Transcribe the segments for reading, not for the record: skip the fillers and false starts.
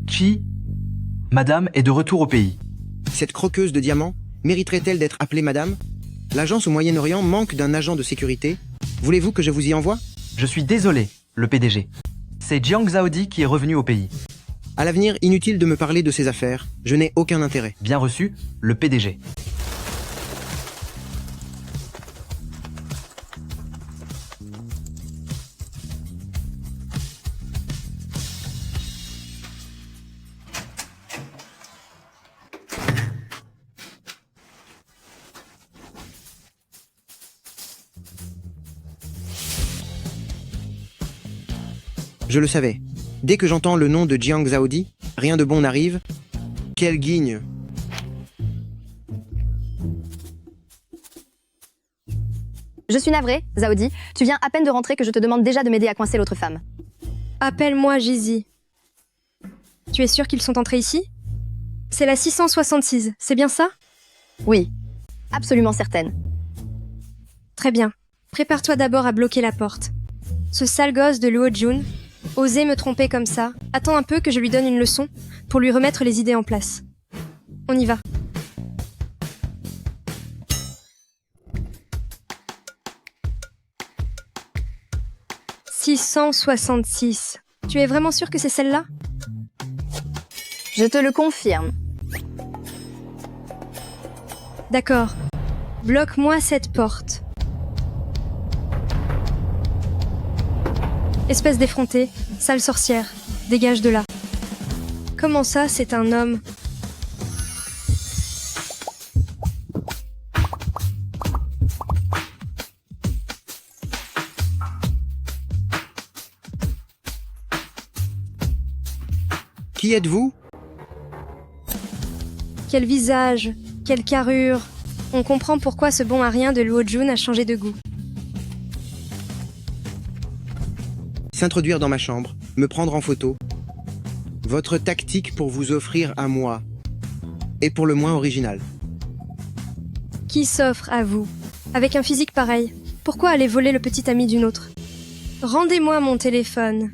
Chi, madame est de retour au pays. Cette croqueuse de diamants mériterait-elle d'être appelée madame? L'agence au Moyen-Orient manque d'un agent de sécurité. Voulez-vous que je vous y envoie? Je suis désolé, le PDG. C'est Jiang Zhaodi qui est revenu au pays. À l'avenir, inutile de me parler de ces affaires. Je n'ai aucun intérêt. Bien reçu, le PDG. Je le savais. Dès que j'entends le nom de Jiang Zhaodi, rien de bon n'arrive. Quelle guigne! Je suis navrée, Zhaodi. Tu viens à peine de rentrer que je te demande déjà de m'aider à coincer l'autre femme. Appelle-moi Gizi. Tu es sûr qu'ils sont entrés ici? C'est la 666, c'est bien ça? Oui, absolument certaine. Très bien. Prépare-toi d'abord à bloquer la porte. Ce sale gosse de Luo Jun, oser me tromper comme ça. Attends un peu que je lui donne une leçon pour lui remettre les idées en place. On y va. « 666. Tu es vraiment sûr que c'est celle-là? Je te le confirme. D'accord. Bloque-moi cette porte. Espèce d'effrontée, sale sorcière, dégage de là. Comment ça, c'est un homme? Qui êtes-vous? Quel visage, quelle carrure. On comprend pourquoi ce bon à rien de Luo Jun a changé de goût. S'introduire dans ma chambre, me prendre en photo. Votre tactique pour vous offrir à moi est pour le moins originale. Qui s'offre à vous? Avec un physique pareil, pourquoi aller voler le petit ami d'une autre? Rendez-moi mon téléphone.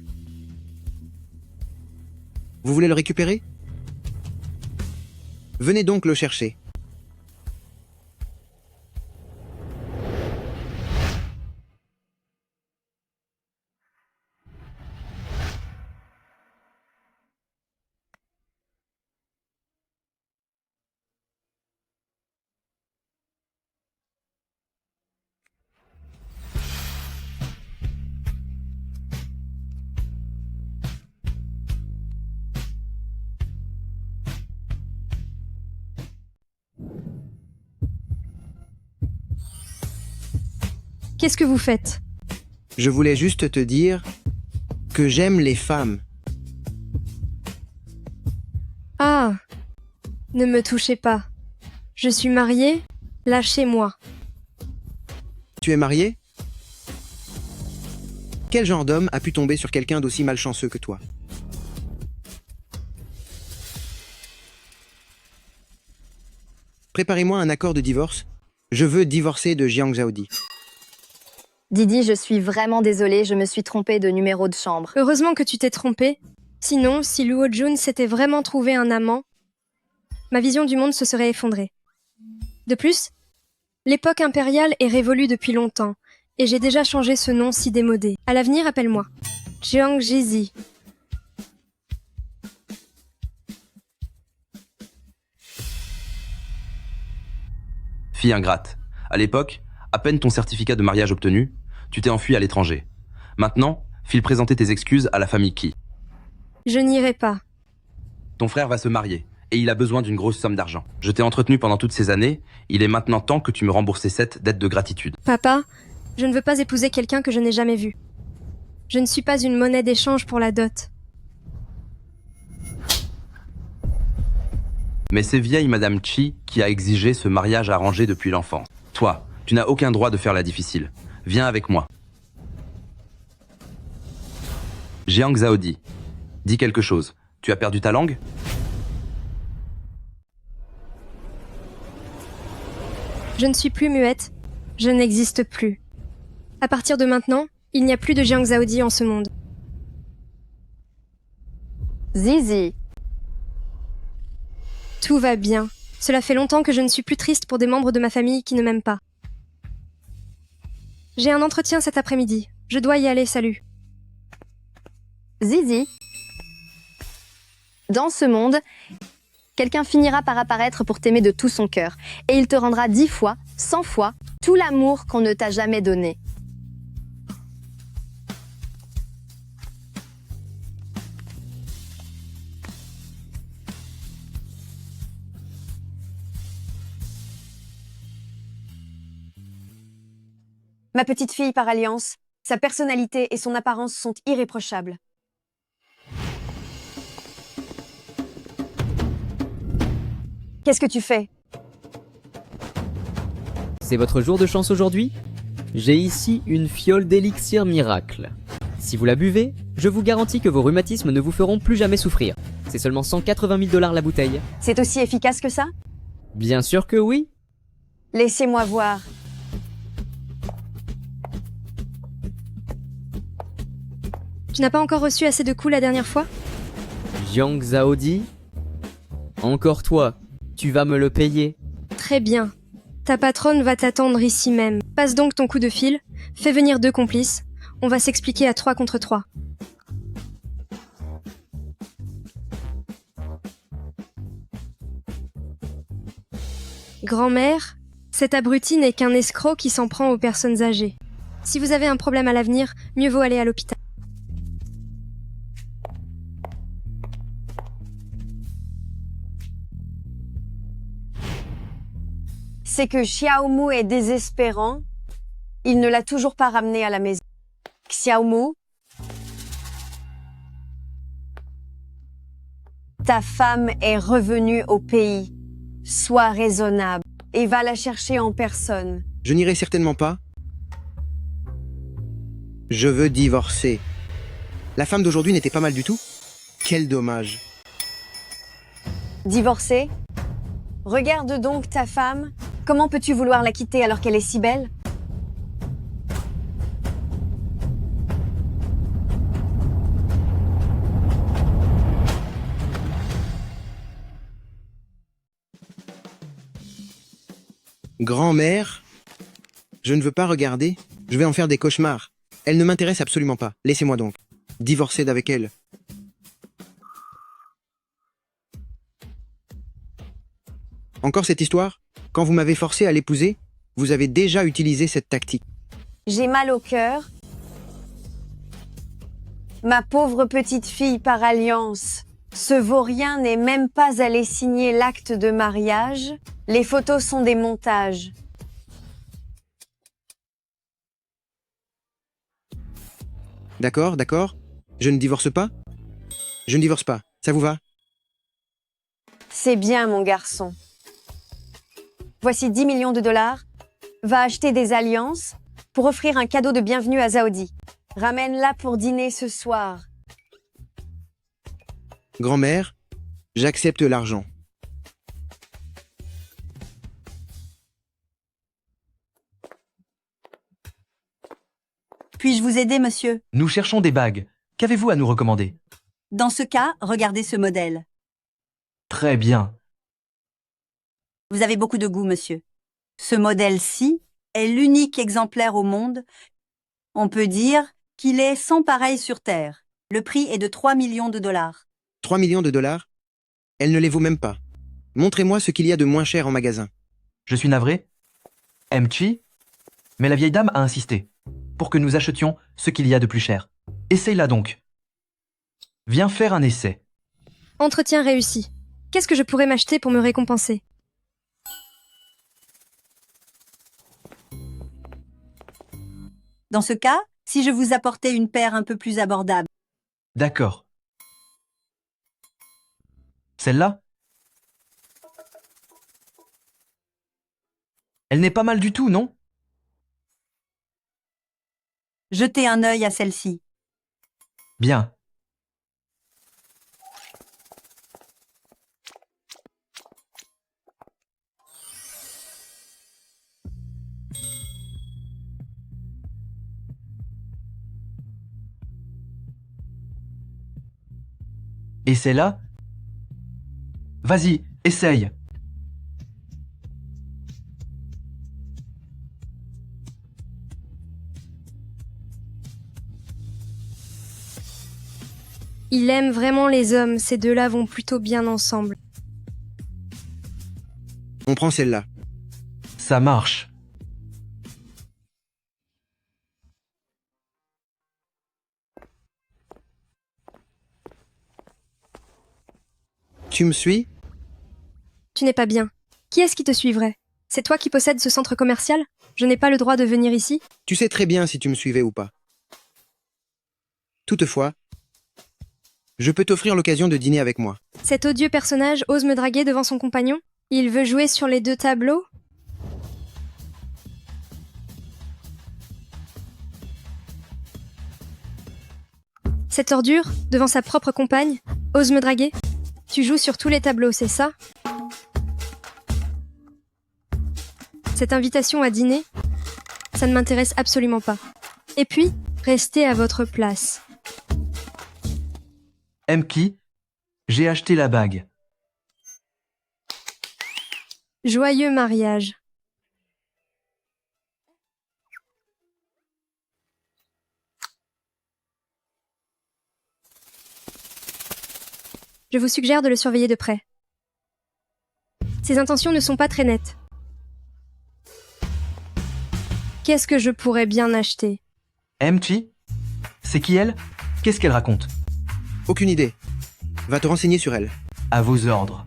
Vous voulez le récupérer? Venez donc le chercher. Qu'est-ce que vous faites? Je voulais juste te dire que j'aime les femmes. Ah! Ne me touchez pas. Je suis mariée, lâchez-moi. Tu es marié? Quel genre d'homme a pu tomber sur quelqu'un d'aussi malchanceux que toi? Préparez-moi un accord de divorce. Je veux divorcer de Jiang Zhaodi. Didi, je suis vraiment désolée, je me suis trompée de numéro de chambre. Heureusement que tu t'es trompée. Sinon, si Luo Jun s'était vraiment trouvé un amant, ma vision du monde se serait effondrée. De plus, l'époque impériale est révolue depuis longtemps, et j'ai déjà changé ce nom si démodé. À l'avenir, appelle-moi Jiang Jizi. Fille ingrate. À l'époque, à peine ton certificat de mariage obtenu, tu t'es enfui à l'étranger. Maintenant, file présenter tes excuses à la famille Qi. Je n'irai pas. Ton frère va se marier, et il a besoin d'une grosse somme d'argent. Je t'ai entretenu pendant toutes ces années, il est maintenant temps que tu me rembourses cette dette de gratitude. Papa, je ne veux pas épouser quelqu'un que je n'ai jamais vu. Je ne suis pas une monnaie d'échange pour la dot. Mais c'est vieille Madame Chi qui a exigé ce mariage arrangé depuis l'enfance. Toi, tu n'as aucun droit de faire la difficile. Viens avec moi. Jiang Zhaodi, dis quelque chose. Tu as perdu ta langue? Je ne suis plus muette. Je n'existe plus. À partir de maintenant, il n'y a plus de Jiang Zhaodi en ce monde. Zizi. Tout va bien. Cela fait longtemps que je ne suis plus triste pour des membres de ma famille qui ne m'aiment pas. J'ai un entretien cet après-midi. Je dois y aller, salut. Zizi. Dans ce monde, quelqu'un finira par apparaître pour t'aimer de tout son cœur, et il te rendra 10 fois, 100 fois, tout l'amour qu'on ne t'a jamais donné. Ma petite fille par alliance, sa personnalité et son apparence sont irréprochables. Qu'est-ce que tu fais? C'est votre jour de chance aujourd'hui? J'ai ici une fiole d'élixir miracle. Si vous la buvez, je vous garantis que vos rhumatismes ne vous feront plus jamais souffrir. C'est seulement 180 000 $ la bouteille. C'est aussi efficace que ça? Bien sûr que oui. Laissez-moi voir. Tu n'as pas encore reçu assez de coups la dernière fois? Jiang Zhaodi? Encore toi, tu vas me le payer. Très bien. Ta patronne va t'attendre ici même. Passe donc ton coup de fil, fais venir 2 complices. On va s'expliquer à 3 contre 3. Grand-mère, cet abruti n'est qu'un escroc qui s'en prend aux personnes âgées. Si vous avez un problème à l'avenir, mieux vaut aller à l'hôpital. C'est que Xiaomu est désespérant. Il ne l'a toujours pas ramené à la maison. Xiaomu, ta femme est revenue au pays. Sois raisonnable et va la chercher en personne. Je n'irai certainement pas. Je veux divorcer. La femme d'aujourd'hui n'était pas mal du tout. Quel dommage. Divorcer? Regarde donc ta femme. Comment peux-tu vouloir la quitter alors qu'elle est si belle? Grand-mère? Je ne veux pas regarder. Je vais en faire des cauchemars. Elle ne m'intéresse absolument pas. Laissez-moi donc. Divorcer d'avec elle. Encore cette histoire? Quand vous m'avez forcé à l'épouser, vous avez déjà utilisé cette tactique. J'ai mal au cœur. Ma pauvre petite fille par alliance. Ce vaurien n'est même pas allé signer l'acte de mariage. Les photos sont des montages. D'accord, d'accord. Je ne divorce pas? Je ne divorce pas. Ça vous va? C'est bien, mon garçon. Voici 10 millions de $. Va acheter des alliances pour offrir un cadeau de bienvenue à Zhaodi. Ramène-la pour dîner ce soir. Grand-mère, j'accepte l'argent. Puis-je vous aider, monsieur? Nous cherchons des bagues. Qu'avez-vous à nous recommander? Dans ce cas, regardez ce modèle. Très bien. Vous avez beaucoup de goût, monsieur. Ce modèle-ci est l'unique exemplaire au monde. On peut dire qu'il est sans pareil sur Terre. Le prix est de 3 millions de $. 3 millions de $? Elle ne les vaut même pas. Montrez-moi ce qu'il y a de moins cher en magasin. Je suis navré. Mchi? Mais la vieille dame a insisté pour que nous achetions ce qu'il y a de plus cher. Essaye-la donc. Viens faire un essai. Entretien réussi. Qu'est-ce que je pourrais m'acheter pour me récompenser? Dans ce cas, si je vous apportais une paire un peu plus abordable. D'accord. Celle-là? Elle n'est pas mal du tout, non? Jetez un œil à celle-ci. Bien. Et c'est là... Vas-y, essaye. Il aime vraiment les hommes, ces deux-là vont plutôt bien ensemble. On prend celle-là. Ça marche. Tu me suis? Tu n'es pas bien. Qui est-ce qui te suivrait? C'est toi qui possèdes ce centre commercial? Je n'ai pas le droit de venir ici? Tu sais très bien si tu me suivais ou pas. Toutefois, je peux t'offrir l'occasion de dîner avec moi. Cet odieux personnage ose me draguer devant son compagnon? Il veut jouer sur les deux tableaux? Cette ordure, devant sa propre compagne, ose me draguer? Tu joues sur tous les tableaux, c'est ça? Cette invitation à dîner, ça ne m'intéresse absolument pas. Et puis, restez à votre place. Mki, j'ai acheté la bague. Joyeux mariage. Je vous suggère de le surveiller de près. Ses intentions ne sont pas très nettes. Qu'est-ce que je pourrais bien acheter? Mki? C'est qui elle? Qu'est-ce qu'elle raconte? Aucune idée. Va te renseigner sur elle. À vos ordres.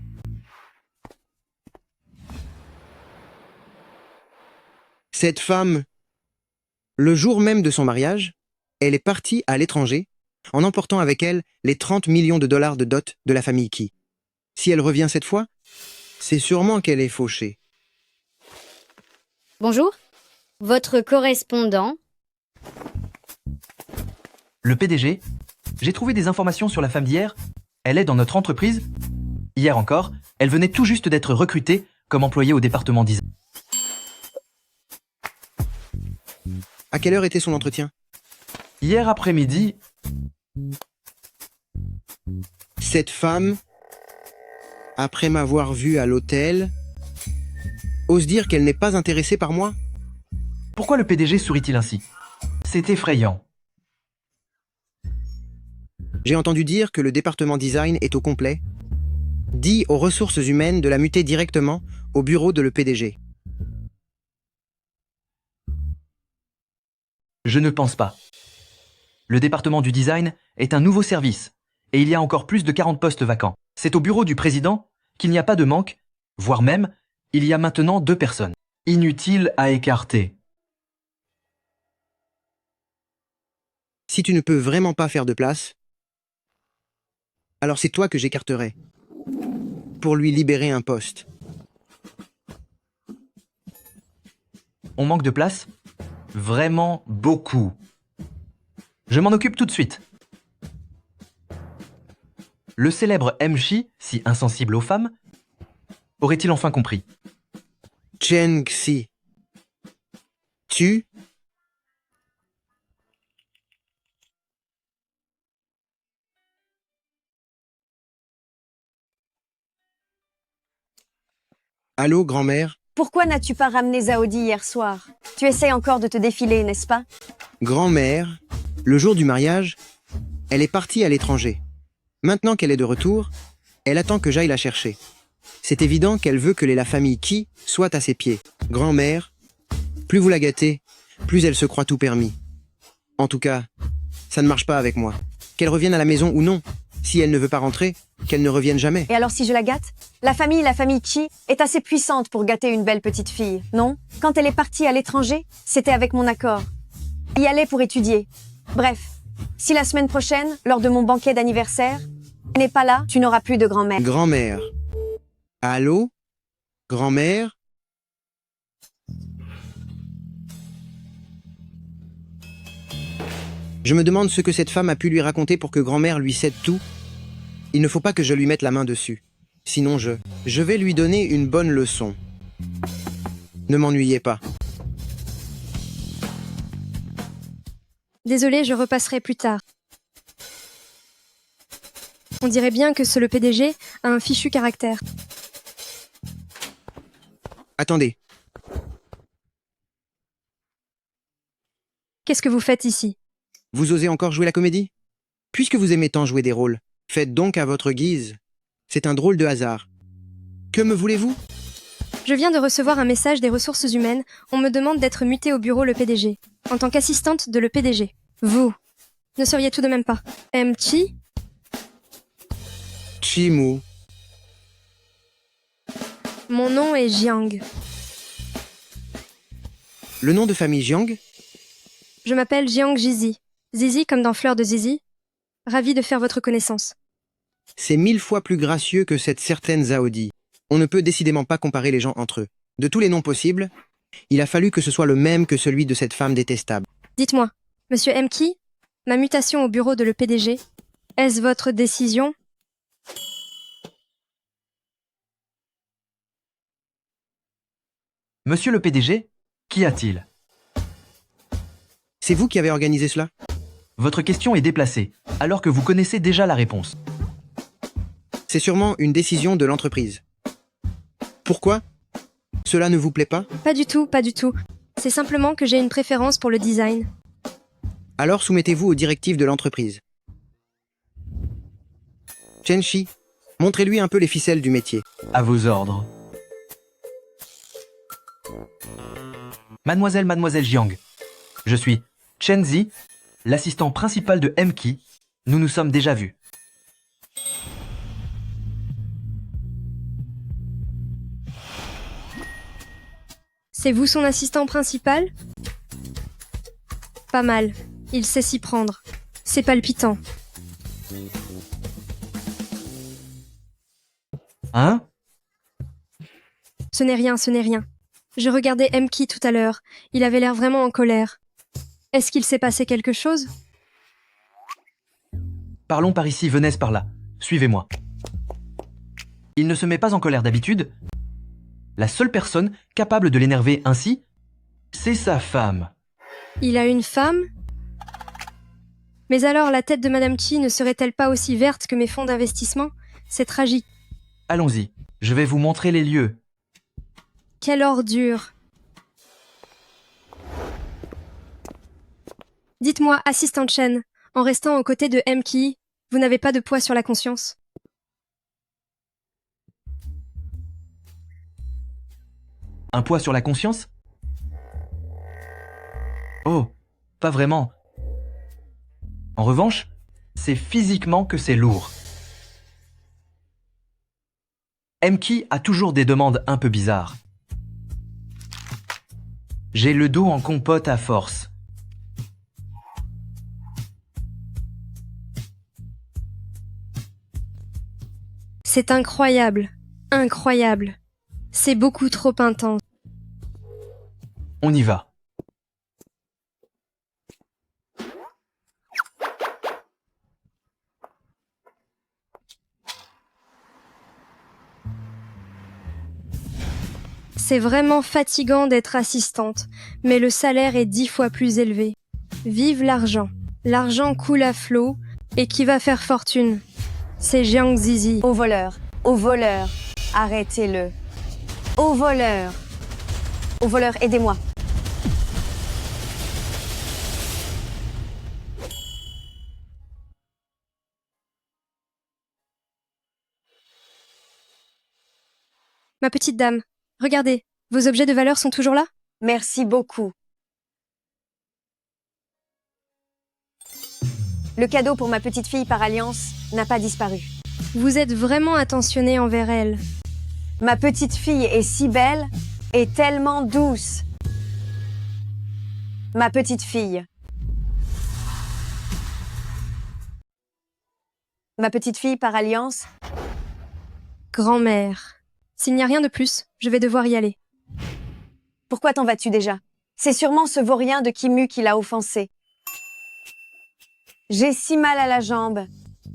Cette femme, le jour même de son mariage, elle est partie à l'étranger en emportant avec elle les 30 millions de dollars de dot de la famille Key. Si elle revient cette fois, c'est sûrement qu'elle est fauchée. Bonjour, votre correspondant. Le PDG? J'ai trouvé des informations sur la femme d'hier. Elle est dans notre entreprise. Hier encore, elle venait tout juste d'être recrutée comme employée au département design. À quelle heure était son entretien? Hier après-midi, Cette femme, après m'avoir vu à l'hôtel, ose dire qu'elle n'est pas intéressée par moi? pourquoi le PDG sourit-il ainsi? C'est effrayant. J'ai entendu dire que le département design est au complet. Dis aux ressources humaines de la muter directement au bureau de le PDG. Je ne pense pas. Le département du design est un nouveau service, et il y a encore plus de 40 postes vacants. C'est au bureau du président qu'il n'y a pas de manque, voire même, il y a maintenant 2 personnes. Inutile à écarter. Si tu ne peux vraiment pas faire de place, alors c'est toi que j'écarterai pour lui libérer un poste. On manque de place? Vraiment beaucoup. Je m'en occupe tout de suite. Le célèbre Mchi, si insensible aux femmes, aurait-il enfin compris? Chen Xi. Tu? Allô, grand-mère? Pourquoi n'as-tu pas ramené Zaodi hier soir? Tu essayes encore de te défiler, n'est-ce pas? Grand-mère, le jour du mariage, elle est partie à l'étranger. Maintenant qu'elle est de retour, elle attend que j'aille la chercher. C'est évident qu'elle veut que la famille Key soit à ses pieds. Grand-mère, plus vous la gâtez, plus elle se croit tout permis. En tout cas, ça ne marche pas avec moi. Qu'elle revienne à la maison ou non, si elle ne veut pas rentrer, qu'elle ne revienne jamais. Et alors si je la gâte? La famille Chi est assez puissante pour gâter une belle petite fille, non? Quand elle est partie à l'étranger, c'était avec mon accord. Y aller pour étudier. Bref, si la semaine prochaine, lors de mon banquet d'anniversaire, elle n'est pas là, tu n'auras plus de grand-mère. Grand-mère. Allô? Grand-mère? Je me demande ce que cette femme a pu lui raconter pour que grand-mère lui cède tout. Il ne faut pas que je lui mette la main dessus. Sinon je vais lui donner une bonne leçon. Ne m'ennuyez pas. Désolée, je repasserai plus tard. On dirait bien que le PDG a un fichu caractère. Attendez, Qu'est-ce que vous faites ici? vous osez encore jouer la comédie? Puisque vous aimez tant jouer des rôles, faites donc à votre guise. C'est un drôle de hasard. Que me voulez-vous? Je viens de recevoir un message des ressources humaines. On me demande d'être mutée au bureau le PDG, en tant qu'assistante de le PDG. Vous ne seriez tout de même pas Chi? Chimu. Mon nom est Jiang. Le nom de famille Jiang? Je m'appelle Jiang Jizi. Zizi comme dans Fleur de Zizi. Ravi de faire votre connaissance. C'est 1000 fois plus gracieux que cette certaine Zaodi. On ne peut décidément pas comparer les gens entre eux. De tous les noms possibles, il a fallu que ce soit le même que celui de cette femme détestable. Dites-moi, Monsieur Ki, ma mutation au bureau de le PDG, est-ce votre décision? Monsieur le PDG, qu'y a-t-il? C'est vous qui avez organisé cela? Votre question est déplacée, alors que vous connaissez déjà la réponse. C'est sûrement une décision de l'entreprise. Pourquoi? Cela ne vous plaît pas? Pas du tout, pas du tout. C'est simplement que j'ai une préférence pour le design. Alors soumettez-vous aux directives de l'entreprise. Chenshi, montrez-lui un peu les ficelles du métier. À vos ordres. Mademoiselle Jiang, je suis Chen Zi, l'assistant principal de Ki. Nous nous sommes déjà vus. C'est vous son assistant principal? Pas mal. Il sait s'y prendre. C'est palpitant. Hein? Ce n'est rien, ce n'est rien. Je regardais Ki tout à l'heure. Il avait l'air vraiment en colère. Est-ce qu'il s'est passé quelque chose? Parlons par ici, venez par là. Suivez-moi. Il ne se met pas en colère d'habitude. La seule personne capable de l'énerver ainsi, c'est sa femme. Il a une femme? Mais alors la tête de Madame Chi ne serait-elle pas aussi verte que mes fonds d'investissement? C'est tragique. Allons-y, je vais vous montrer les lieux. Quelle ordure! Dites-moi, assistant Chen, en restant aux côtés de Ki, vous n'avez pas de poids sur la conscience? Un poids sur la conscience? Oh, pas vraiment. En revanche, c'est physiquement que c'est lourd. Ki a toujours des demandes un peu bizarres. J'ai le dos en compote à force. C'est incroyable, incroyable. C'est beaucoup trop intense. On y va. C'est vraiment fatigant d'être assistante, mais le salaire est 10 fois plus élevé. Vive l'argent. L'argent coule à flot, et qui va faire fortune? C'est Jiang Zizi. Au voleur, arrêtez-le. Au voleur, aidez-moi. Ma petite dame, regardez, vos objets de valeur sont toujours là? Merci beaucoup. Le cadeau pour ma petite fille par alliance n'a pas disparu. Vous êtes vraiment attentionné envers elle. Ma petite fille est si belle et tellement douce. Ma petite fille. Ma petite fille par alliance. Grand-mère. S'il n'y a rien de plus, je vais devoir y aller. Pourquoi t'en vas-tu déjà? C'est sûrement ce vaurien de Kimu qui l'a offensé. J'ai si mal à la jambe.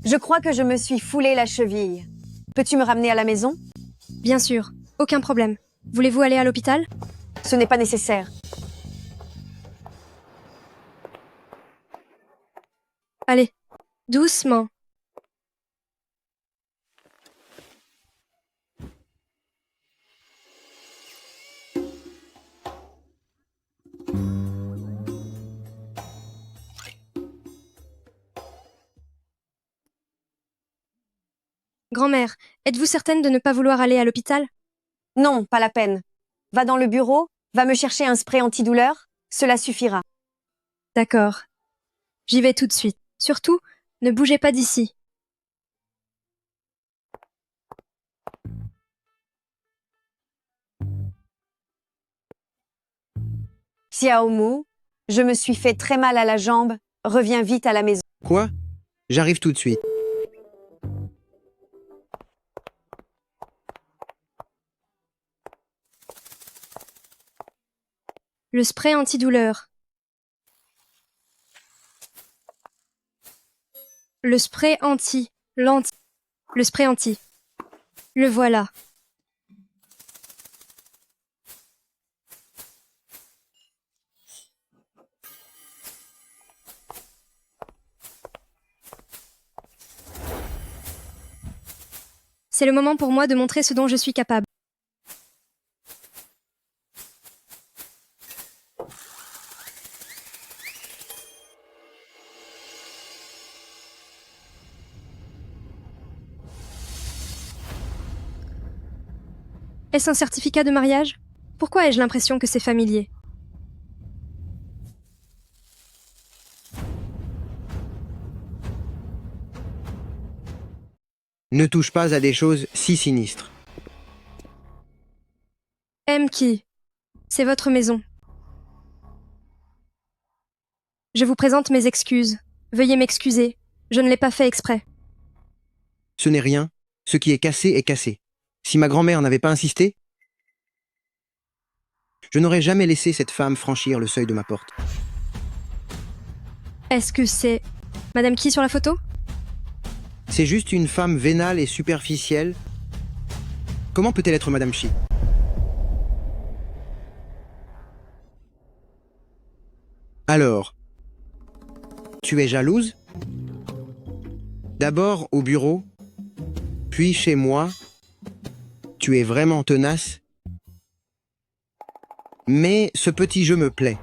Je crois que je me suis foulé la cheville. Peux-tu me ramener à la maison? Bien sûr, aucun problème. Voulez-vous aller à l'hôpital? Ce n'est pas nécessaire. Allez, doucement. Grand-mère, êtes-vous certaine de ne pas vouloir aller à l'hôpital? Non, pas la peine. Va dans le bureau, va me chercher un spray antidouleur, cela suffira. D'accord. J'y vais tout de suite. Surtout, ne bougez pas d'ici. Xiaomu, je me suis fait très mal à la jambe, reviens vite à la maison. Quoi? J'arrive tout de suite. Le spray antidouleur. Le spray anti. Le spray anti. Le voilà. C'est le moment pour moi de montrer ce dont je suis capable. Est-ce un certificat de mariage? Pourquoi ai-je l'impression que c'est familier? Ne touche pas à des choses si sinistres. Qui? C'est votre maison. Je vous présente mes excuses. Veuillez m'excuser. Je ne l'ai pas fait exprès. Ce n'est rien. Ce qui est cassé est cassé. Si ma grand-mère n'avait pas insisté, je n'aurais jamais laissé cette femme franchir le seuil de ma porte. Est-ce que c'est Madame qui sur la photo? C'est juste une femme vénale et superficielle. Comment peut-elle être Madame Chi? Alors, tu es jalouse? D'abord au bureau, puis chez moi. Tu es vraiment tenace. Mais ce petit jeu me plaît.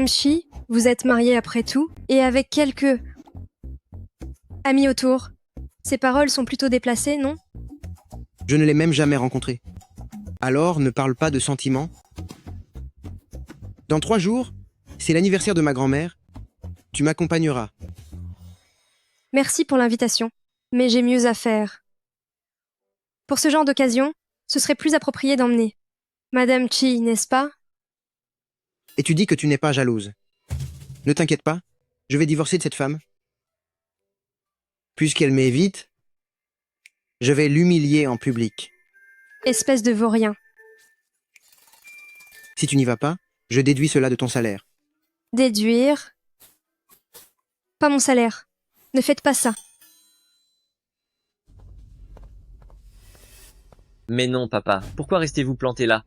Chi, vous êtes mariée après tout, et avec quelques amis autour. Ces paroles sont plutôt déplacées, non? Je ne l'ai même jamais rencontrée. Alors, ne parle pas de sentiments. Dans 3 jours, c'est l'anniversaire de ma grand-mère. Tu m'accompagneras. Merci pour l'invitation, mais j'ai mieux à faire. Pour ce genre d'occasion, ce serait plus approprié d'emmener Madame Chi, n'est-ce pas? Et tu dis que tu n'es pas jalouse. Ne t'inquiète pas, je vais divorcer de cette femme. Puisqu'elle m'évite, je vais l'humilier en public. Espèce de vaurien. Si tu n'y vas pas, je déduis cela de ton salaire. Déduire? Pas mon salaire. Ne faites pas ça. Mais non, papa, pourquoi restez-vous planté là?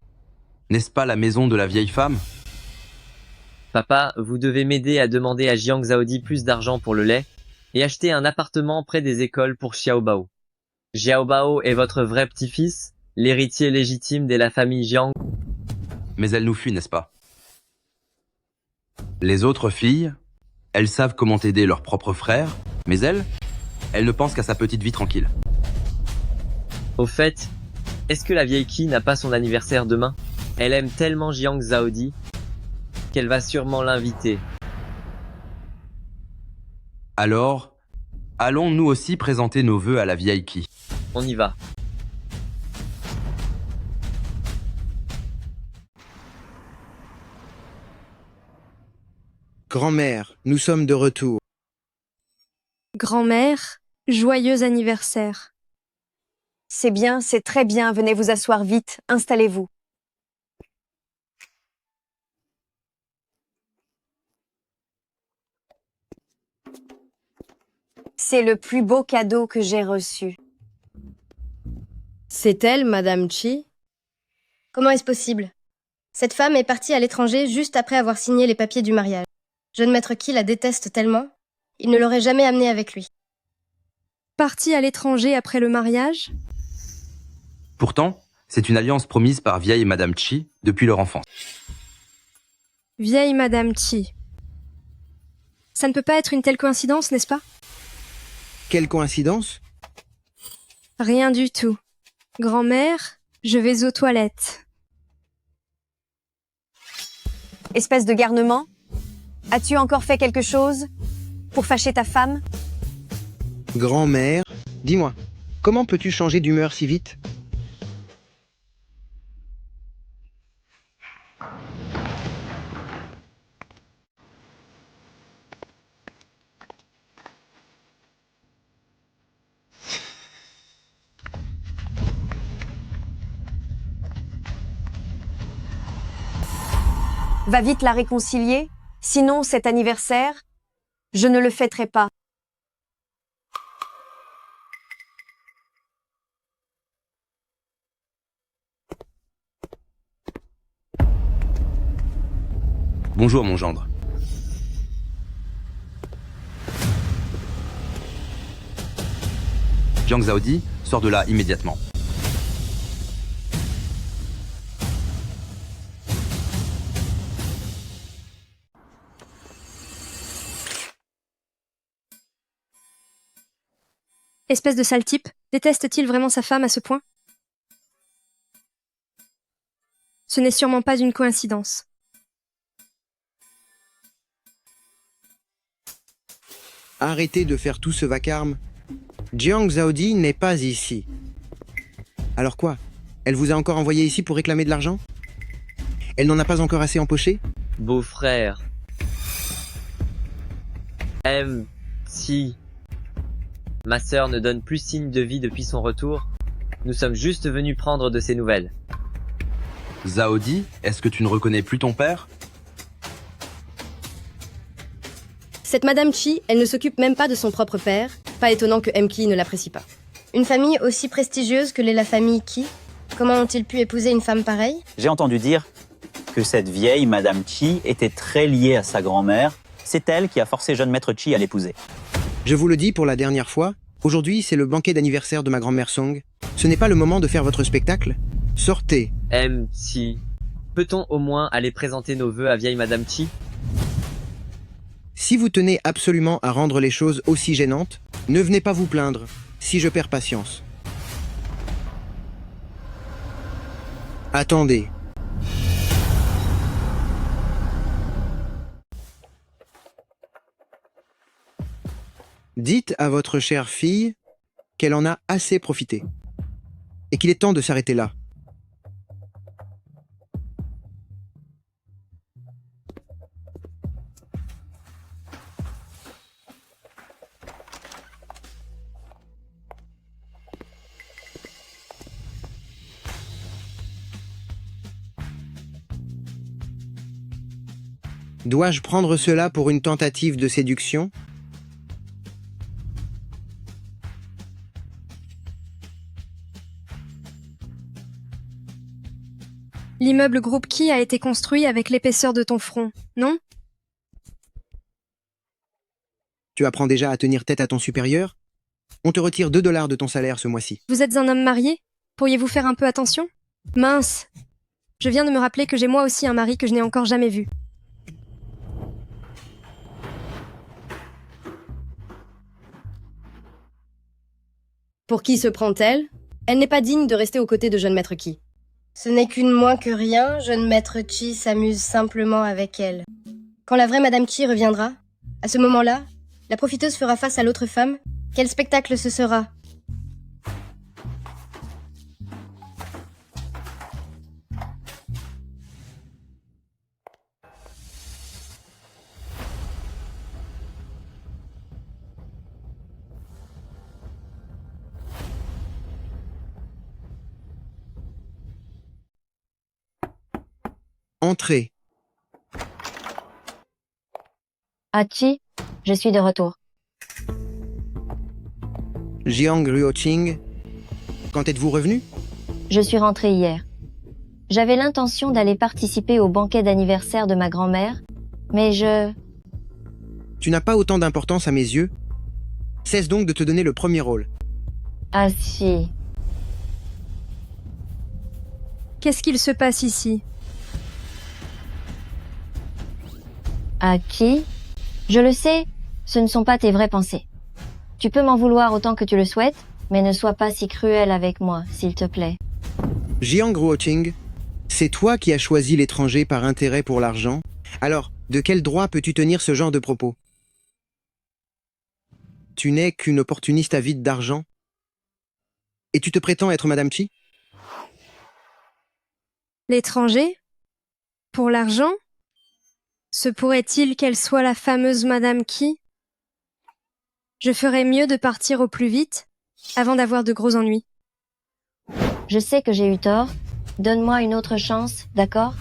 N'est-ce pas la maison de la vieille femme? Papa, vous devez m'aider à demander à Jiang Zhaodi plus d'argent pour le lait et acheter un appartement près des écoles pour Xiaobao. Xiaobao est votre vrai petit-fils, l'héritier légitime de la famille Jiang. Mais elle nous fuit, n'est-ce pas? Les autres filles, elles savent comment aider leur propre frère, mais elle ne pense qu'à sa petite vie tranquille. Au fait, est-ce que la vieille Qi n'a pas son anniversaire demain? Elle aime tellement Jiang Zhaodi qu'elle va sûrement l'inviter. Alors, allons nous aussi présenter nos vœux à la vieille Qi. On y va. Grand-mère, nous sommes de retour. Grand-mère, joyeux anniversaire. C'est bien, c'est très bien, venez vous asseoir vite, installez-vous. C'est le plus beau cadeau que j'ai reçu. C'est elle, Madame Chi? Comment est-ce possible? Cette femme est partie à l'étranger juste après avoir signé les papiers du mariage. Jeune maître Qi la déteste tellement, il ne l'aurait jamais amenée avec lui. Partie à l'étranger après le mariage? Pourtant, c'est une alliance promise par vieille Madame Chi depuis leur enfance. Vieille Madame Chi. Ça ne peut pas être une telle coïncidence, n'est-ce pas? Quelle coïncidence? Rien du tout. Grand-mère, je vais aux toilettes. Espèce de garnement, as-tu encore fait quelque chose pour fâcher ta femme? Grand-mère, dis-moi, comment peux-tu changer d'humeur si vite? Va vite la réconcilier, sinon cet anniversaire, je ne le fêterai pas. Bonjour mon gendre. Jiang Zaodi, sors de là immédiatement. Espèce de sale type, déteste-t-il vraiment sa femme à ce point? Ce n'est sûrement pas une coïncidence. Arrêtez de faire tout ce vacarme. Jiang Zaodi n'est pas ici. Alors quoi? Elle vous a encore envoyé ici pour réclamer de l'argent? Elle n'en a pas encore assez empoché? Beau-frère. Si ma sœur ne donne plus signe de vie depuis son retour, nous sommes juste venus prendre de ses nouvelles. Zaodi, est-ce que tu ne reconnais plus ton père? Cette Madame Chi, elle ne s'occupe même pas de son propre père. Pas étonnant que Ki ne l'apprécie pas. Une famille aussi prestigieuse que l'est la famille Qi, comment ont-ils pu épouser une femme pareille? J'ai entendu dire que cette vieille Madame Chi était très liée à sa grand-mère. C'est elle qui a forcé jeune maître Chi à l'épouser. Je vous le dis pour la dernière fois, aujourd'hui c'est le banquet d'anniversaire de ma grand-mère Song. Ce n'est pas le moment de faire votre spectacle. Sortez. Si, peut-on au moins aller présenter nos vœux à vieille Madame Chi? Si vous tenez absolument à rendre les choses aussi gênantes, ne venez pas vous plaindre, si je perds patience. Attendez. Dites à votre chère fille qu'elle en a assez profité et qu'il est temps de s'arrêter là. Dois-je prendre cela pour une tentative de séduction? L'immeuble groupe Qi a été construit avec l'épaisseur de ton front, non? Tu apprends déjà à tenir tête à ton supérieur? On te retire 2 $ de ton salaire ce mois-ci. Vous êtes un homme marié? Pourriez-vous faire un peu attention? Mince! Je viens de me rappeler que j'ai moi aussi un mari que je n'ai encore jamais vu. Pour qui se prend-elle? Elle n'est pas digne de rester aux côtés de jeune maître Qi. Ce n'est qu'une moins que rien, jeune maître Qi s'amuse simplement avec elle. Quand la vraie Madame Qi reviendra, à ce moment-là, la profiteuse fera face à l'autre femme. Quel spectacle ce sera? Entrez. Chi, je suis de retour. Jiang Ruoqing, quand êtes-vous revenu? Je suis rentrée hier. J'avais l'intention d'aller participer au banquet d'anniversaire de ma grand-mère, mais Tu n'as pas autant d'importance à mes yeux. Cesse donc de te donner le premier rôle. Ah si. Qu'est-ce qu'il se passe ici? Qui? Je le sais, ce ne sont pas tes vraies pensées. Tu peux m'en vouloir autant que tu le souhaites, Mais ne sois pas si cruel avec moi, s'il te plaît. Jiang Ruoqing, c'est toi qui as choisi l'étranger par intérêt pour l'argent. Alors, de quel droit peux-tu tenir ce genre de propos? Tu n'es qu'une opportuniste avide d'argent? Et tu te prétends être Madame Chi? L'étranger? Pour l'argent? Se pourrait-il qu'elle soit la fameuse Madame qui? Je ferais mieux de partir au plus vite, avant d'avoir de gros ennuis. Je sais que j'ai eu tort. Donne-moi une autre chance, d'accord?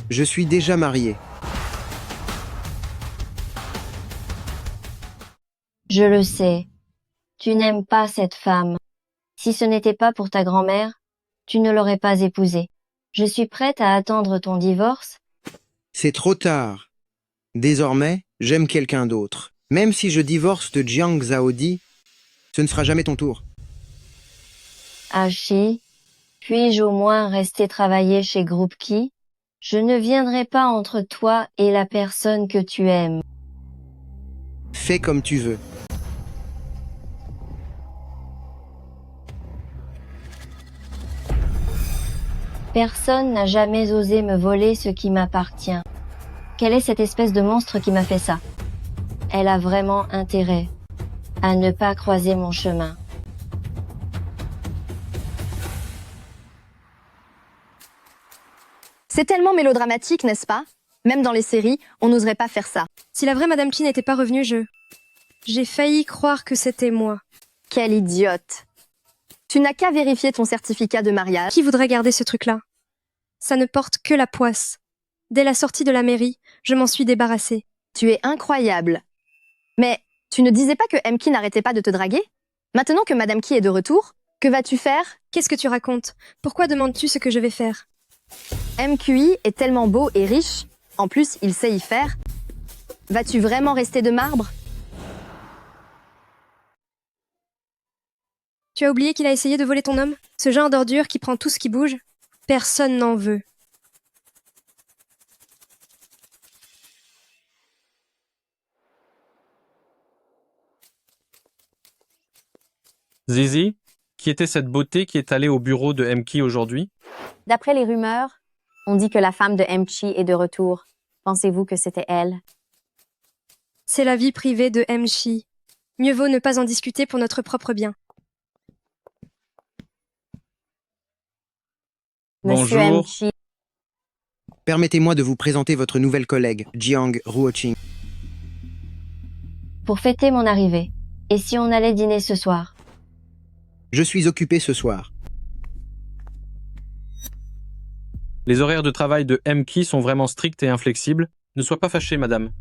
Je suis déjà marié. Je le sais. Tu n'aimes pas cette femme. Si ce n'était pas pour ta grand-mère, tu ne l'aurais pas épousée. Je suis prête à attendre ton divorce. C'est trop tard. Désormais, j'aime quelqu'un d'autre. Même si je divorce de Jiang Zhaodi, ce ne sera jamais ton tour. Ashi, puis-je au moins rester travailler chez Groupe Ki? Je ne viendrai pas entre toi et la personne que tu aimes. Fais comme tu veux. Personne n'a jamais osé me voler ce qui m'appartient. Quelle est cette espèce de monstre qui m'a fait ça? Elle a vraiment intérêt à ne pas croiser mon chemin. C'est tellement mélodramatique, n'est-ce pas? Même dans les séries, on n'oserait pas faire ça. Si la vraie Madame Chi n'était pas revenue, j'ai failli croire que c'était moi. Quelle idiote! Tu n'as qu'à vérifier ton certificat de mariage. Qui voudrait garder ce truc-là? Ça ne porte que la poisse. Dès la sortie de la mairie, je m'en suis débarrassée. Tu es incroyable. Mais tu ne disais pas que MK n'arrêtait pas de te draguer? Maintenant que Madame Ki est de retour, que vas-tu faire? Qu'est-ce que tu racontes? Pourquoi demandes-tu ce que je vais faire? MQI est tellement beau et riche. En plus, il sait y faire. Vas-tu vraiment rester de marbre? Tu as oublié qu'il a essayé de voler ton homme? Ce genre d'ordure qui prend tout ce qui bouge? Personne n'en veut. Zizi, qui était cette beauté qui est allée au bureau de MK aujourd'hui? D'après les rumeurs, on dit que la femme de MK est de retour. Pensez-vous que c'était elle? C'est la vie privée de MK. Mieux vaut ne pas en discuter pour notre propre bien. Monsieur Bonjour. MK. Permettez-moi de vous présenter votre nouvelle collègue, Jiang Ruoqing. Pour fêter mon arrivée. Et si on allait dîner ce soir? Je suis occupé ce soir. Les horaires de travail de MK sont vraiment stricts et inflexibles. Ne sois pas fâchée, madame.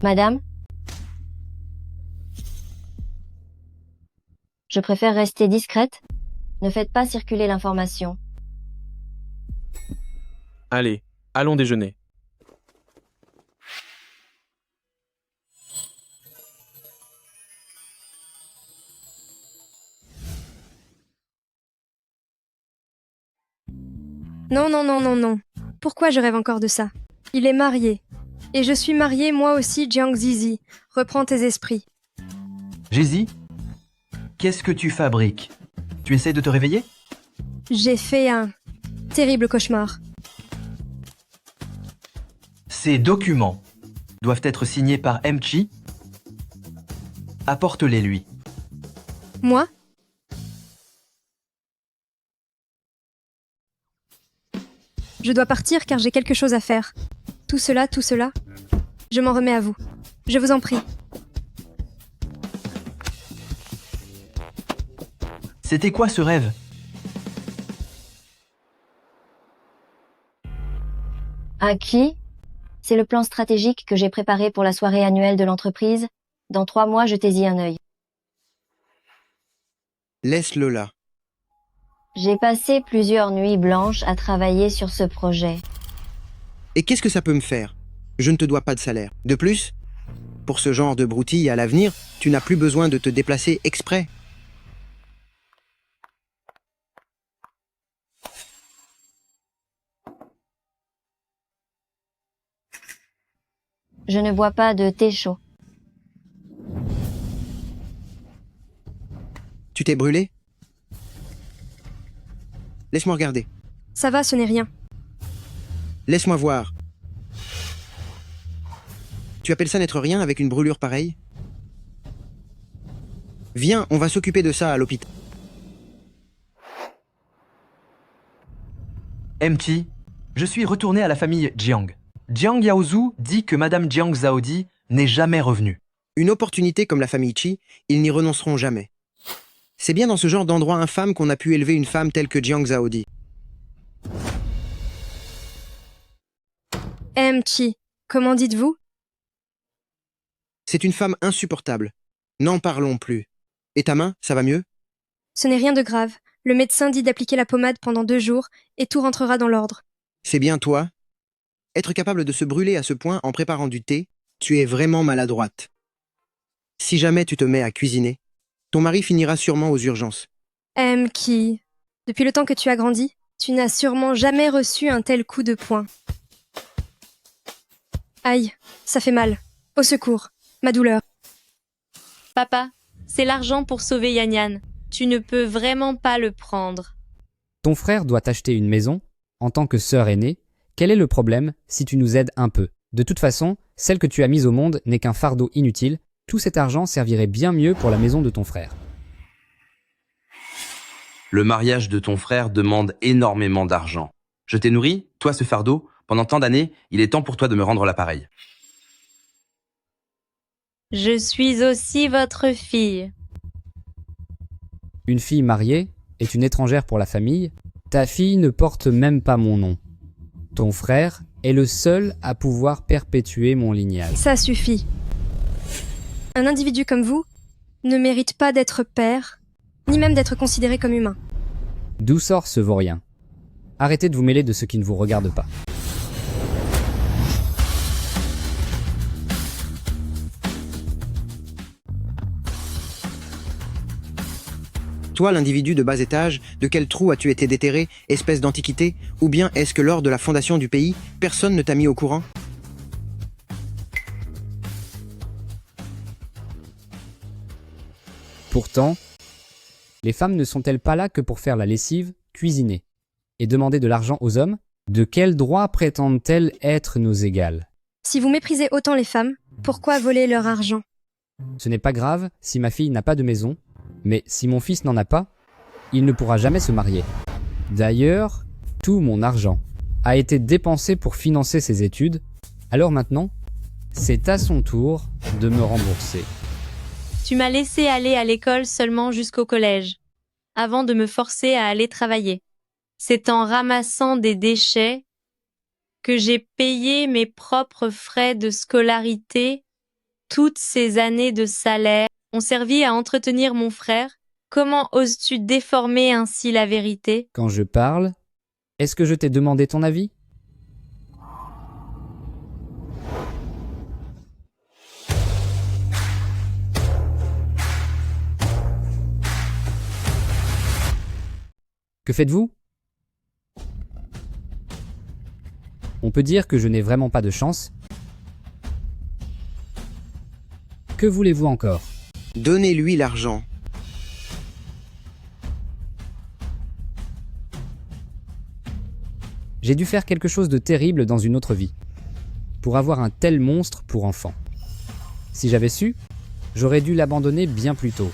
Madame? Je préfère rester discrète. Ne faites pas circuler l'information. Allez, allons déjeuner. Non, non, non, non, non. Pourquoi je rêve encore de ça? Il est marié. Et je suis mariée moi aussi, Jiang Zizi. Reprends tes esprits. Jési, qu'est-ce que tu fabriques? Tu essaies de te réveiller? J'ai fait un terrible cauchemar. Ces documents doivent être signés par MK. Apporte-les lui. Moi? Je dois partir car j'ai quelque chose à faire. Tout cela, je m'en remets à vous. Je vous en prie. C'était quoi ce rêve? À qui? C'est le plan stratégique que j'ai préparé pour la soirée annuelle de l'entreprise. Dans 3 mois, jetez-y un œil. Laisse-le là. J'ai passé plusieurs nuits blanches à travailler sur ce projet. Et qu'est-ce que ça peut me faire? Je ne te dois pas de salaire. De plus, pour ce genre de broutille à l'avenir, tu n'as plus besoin de te déplacer exprès. Je ne bois pas de thé chaud. Tu t'es brûlé? Laisse-moi regarder. Ça va, ce n'est rien. Laisse-moi voir. Tu appelles ça n'être rien avec une brûlure pareille? Viens, on va s'occuper de ça à l'hôpital. MT, je suis retourné à la famille Jiang. Jiang Yaozhu dit que Madame Jiang Zaodi n'est jamais revenue. Une opportunité comme la famille Qi, ils n'y renonceront jamais. C'est bien dans ce genre d'endroit infâme qu'on a pu élever une femme telle que Jiang Zaodi. Chi, comment dites-vous? C'est une femme insupportable. N'en parlons plus. Et ta main, ça va mieux? Ce n'est rien de grave. Le médecin dit d'appliquer la pommade pendant 2 jours et tout rentrera dans l'ordre. C'est bien toi? Être capable de se brûler à ce point en préparant du thé, tu es vraiment maladroite. Si jamais tu te mets à cuisiner, ton mari finira sûrement aux urgences. Qui, depuis le temps que tu as grandi, tu n'as sûrement jamais reçu un tel coup de poing. Aïe, ça fait mal. Au secours, ma douleur. Papa, c'est l'argent pour sauver Yan Yan. Tu ne peux vraiment pas le prendre. Ton frère doit t'acheter une maison. En tant que sœur aînée, quel est le problème si tu nous aides un peu? De toute façon, celle que tu as mise au monde n'est qu'un fardeau inutile. Tout cet argent servirait bien mieux pour la maison de ton frère. Le mariage de ton frère demande énormément d'argent. Je t'ai nourri, toi ce fardeau, pendant tant d'années, il est temps pour toi de me rendre l'appareil. Je suis aussi votre fille. Une fille mariée est une étrangère pour la famille. Ta fille ne porte même pas mon nom. Ton frère est le seul à pouvoir perpétuer mon lignage. Ça suffit. Un individu comme vous ne mérite pas d'être père, ni même d'être considéré comme humain. D'où sort ce vaurien? Arrêtez de vous mêler de ce qui ne vous regarde pas. Toi, l'individu de bas étage, de quel trou as-tu été déterré, espèce d'antiquité? Ou bien est-ce que lors de la fondation du pays, personne ne t'a mis au courant? Pourtant, les femmes ne sont-elles pas là que pour faire la lessive, cuisiner et demander de l'argent aux hommes? De quel droit prétendent-elles être nos égales? Si vous méprisez autant les femmes, pourquoi voler leur argent? Ce n'est pas grave si ma fille n'a pas de maison, mais si mon fils n'en a pas, il ne pourra jamais se marier. D'ailleurs, tout mon argent a été dépensé pour financer ses études, alors maintenant, c'est à son tour de me rembourser. Tu m'as laissé aller à l'école seulement jusqu'au collège, avant de me forcer à aller travailler. C'est en ramassant des déchets que j'ai payé mes propres frais de scolarité. Toutes ces années de salaire ont servi à entretenir mon frère. Comment oses-tu déformer ainsi la vérité? Quand je parle, est-ce que je t'ai demandé ton avis? Que faites-vous? On peut dire que je n'ai vraiment pas de chance. Que voulez-vous encore? Donnez-lui l'argent. J'ai dû faire quelque chose de terrible dans une autre vie, pour avoir un tel monstre pour enfant. Si j'avais su, j'aurais dû l'abandonner bien plus tôt.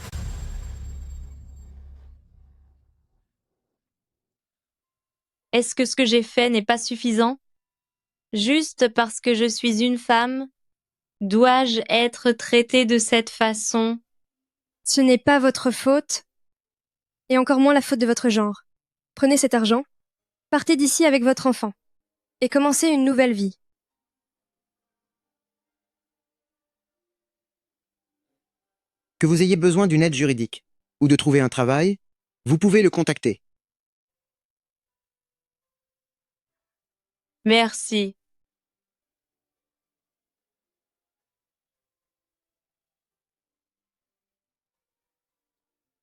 Est-ce que ce que j'ai fait n'est pas suffisant? Juste parce que je suis une femme, dois-je être traitée de cette façon? Ce n'est pas votre faute, et encore moins la faute de votre genre. Prenez cet argent, partez d'ici avec votre enfant, et commencez une nouvelle vie. Que vous ayez besoin d'une aide juridique, ou de trouver un travail, vous pouvez le contacter. Merci.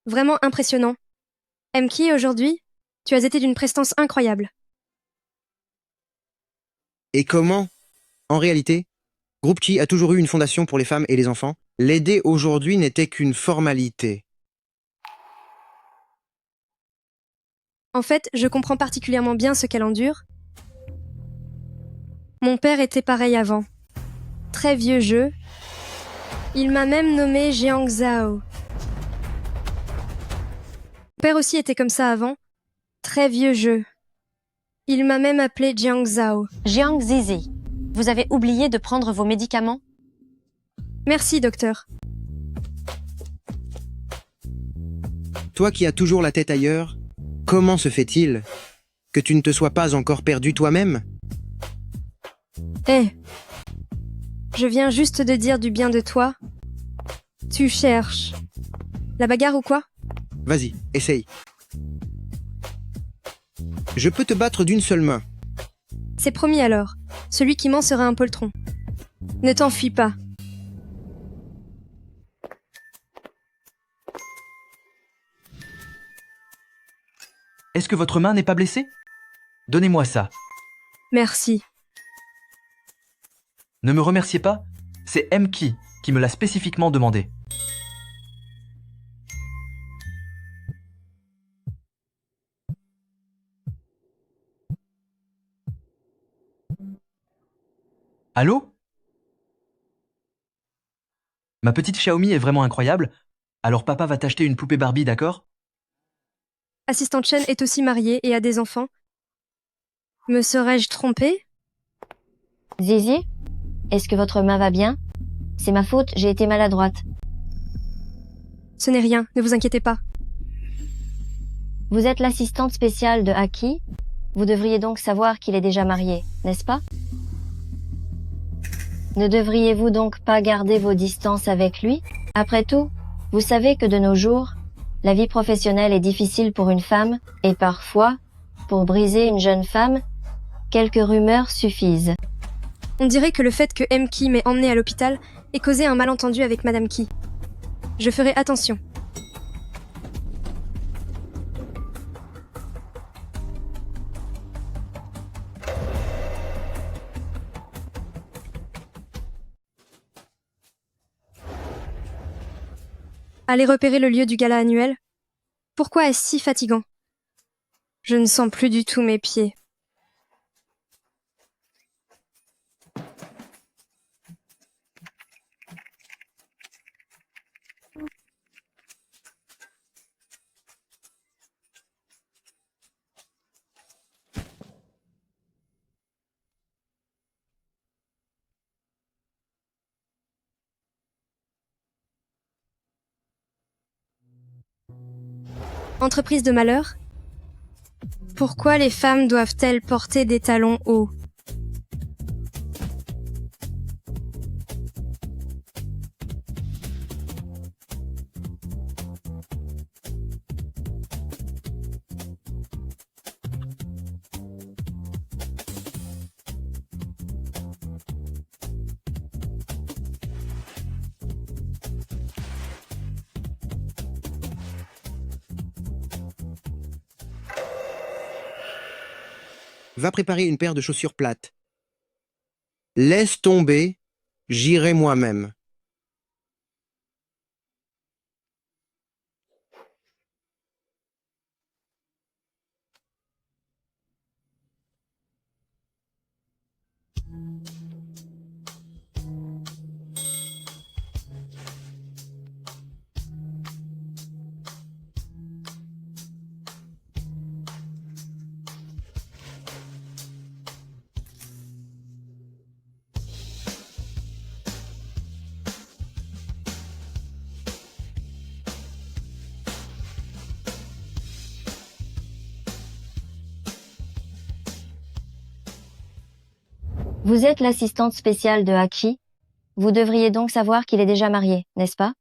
Vraiment impressionnant. Ki, aujourd'hui, tu as été d'une prestance incroyable. Et comment? En réalité, Groupe Qi a toujours eu une fondation pour les femmes et les enfants. L'aider aujourd'hui n'était qu'une formalité. En fait, je comprends particulièrement bien ce qu'elle endure. Mon père était pareil avant. Très vieux jeu. Il m'a même nommé Jiang Zhao. Mon père aussi était comme ça avant. Très vieux jeu. Il m'a même appelé Jiang Zhao. Jiang Zizi, vous avez oublié de prendre vos médicaments? Merci, docteur. Toi qui as toujours la tête ailleurs, comment se fait-il que tu ne te sois pas encore perdu toi-même? Je viens juste de dire du bien de toi. Tu cherches la bagarre ou quoi? Vas-y, essaye. Je peux te battre d'une seule main. C'est promis alors. Celui qui ment sera un poltron. Ne t'enfuis pas. Est-ce que votre main n'est pas blessée? Donnez-moi ça. Merci. Ne me remerciez pas, c'est M-Key qui me l'a spécifiquement demandé. Allô? Ma petite Xiaomi est vraiment incroyable, alors papa va t'acheter une poupée Barbie, d'accord? Assistante Chen est aussi mariée et a des enfants. Me serais-je trompée? Zizi, est-ce que votre main va bien? C'est ma faute, j'ai été maladroite. Ce n'est rien, ne vous inquiétez pas. Vous êtes l'assistante spéciale de Aki. Vous devriez donc savoir qu'il est déjà marié, n'est-ce pas? Ne devriez-vous donc pas garder vos distances avec lui? Après tout, vous savez que de nos jours, la vie professionnelle est difficile pour une femme, et parfois, pour briser une jeune femme, quelques rumeurs suffisent. On dirait que le fait que M-Key m'ait emmené à l'hôpital ait causé un malentendu avec Madame Key. Je ferai attention. Allez repérer le lieu du gala annuel. Pourquoi est-ce si fatigant? Je ne sens plus du tout mes pieds. Entreprise de malheur? Pourquoi les femmes doivent-elles porter des talons hauts? Va préparer une paire de chaussures plates. Laisse tomber, j'irai moi-même. Vous êtes l'assistante spéciale de Aki. Vous devriez donc savoir qu'il est déjà marié, n'est-ce pas?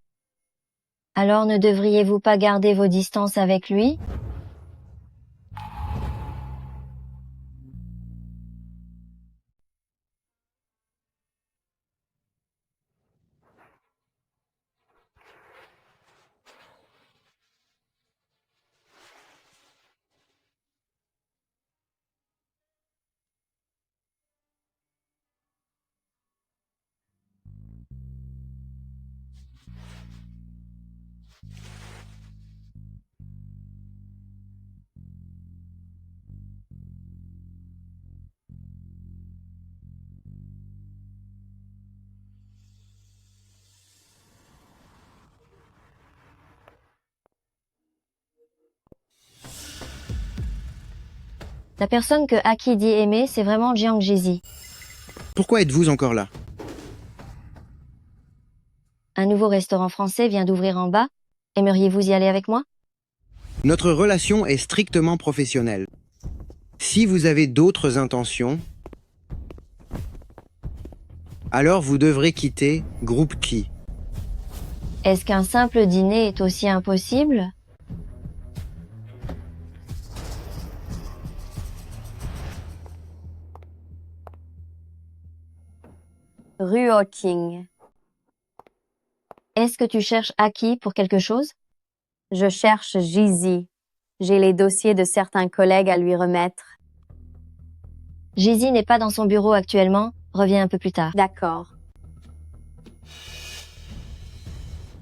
Alors ne devriez-vous pas garder vos distances avec lui? La personne que Aki dit aimer, c'est vraiment Jiang Jizi. Pourquoi êtes-vous encore là? Un nouveau restaurant français vient d'ouvrir en bas. Aimeriez-vous y aller avec moi? Notre relation est strictement professionnelle. Si vous avez d'autres intentions, alors vous devrez quitter Groupe Ki. Est-ce qu'un simple dîner est aussi impossible? Ruoqing. Est-ce que tu cherches Aki pour quelque chose? Je cherche Jizi. J'ai les dossiers de certains collègues à lui remettre. Jizi n'est pas dans son bureau actuellement. Reviens un peu plus tard. D'accord.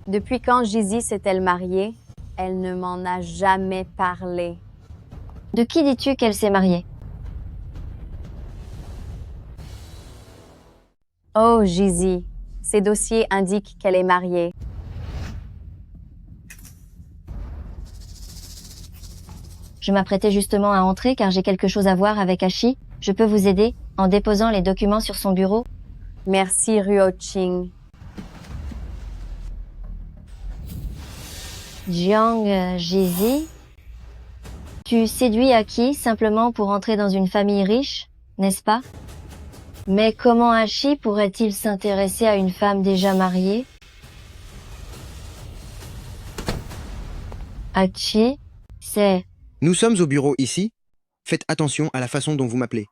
Depuis quand Jizi s'est-elle mariée? Elle ne m'en a jamais parlé. De qui dis-tu qu'elle s'est mariée? Oh, Jizi. Ses dossiers indiquent qu'elle est mariée. Je m'apprêtais justement à entrer car j'ai quelque chose à voir avec Ashi. Je peux vous aider en déposant les documents sur son bureau? Merci, Ruoqing. Jiang Jizi? Tu séduis Aki simplement pour entrer dans une famille riche, n'est-ce pas? Mais comment Ashi pourrait-il s'intéresser à une femme déjà mariée? Achi, c'est... Nous sommes au bureau ici. Faites attention à la façon dont vous m'appelez.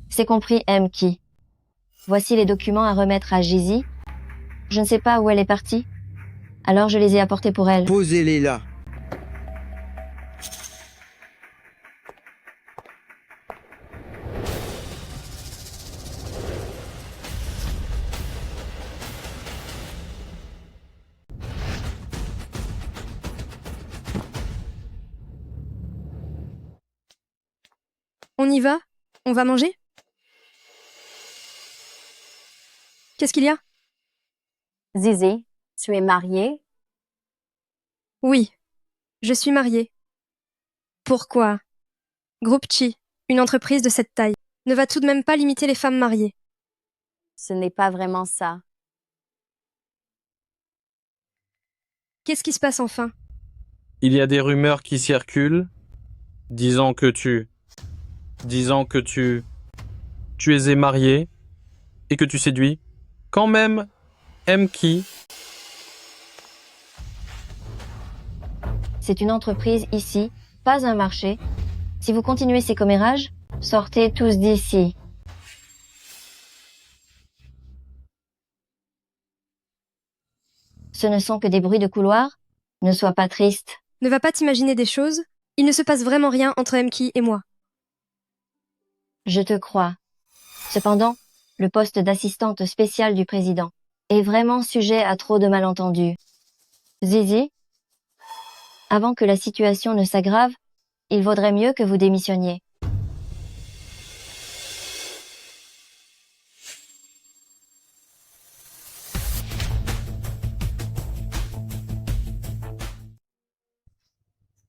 C'est compris, Ki. Voici les documents à remettre à Jizi. Je ne sais pas où elle est partie. Alors je les ai apportés pour elle. Posez-les là. On y va? On va manger? Qu'est-ce qu'il y a? Zizi, tu es mariée? Oui, je suis mariée. Pourquoi? Groupe Chi, une entreprise de cette taille, ne va tout de même pas limiter les femmes mariées. Ce n'est pas vraiment ça. Qu'est-ce qui se passe enfin? Il y a des rumeurs qui circulent, disant que tu es marié et que tu séduis quand même Ki. C'est une entreprise ici, pas un marché. Si vous continuez ces commérages, sortez tous d'ici. Ce ne sont que des bruits de couloir. Ne sois pas triste. Ne va pas t'imaginer des choses. Il ne se passe vraiment rien entre Ki et moi. Je te crois. Cependant, le poste d'assistante spéciale du président est vraiment sujet à trop de malentendus. Zizi, avant que la situation ne s'aggrave, il vaudrait mieux que vous démissionniez.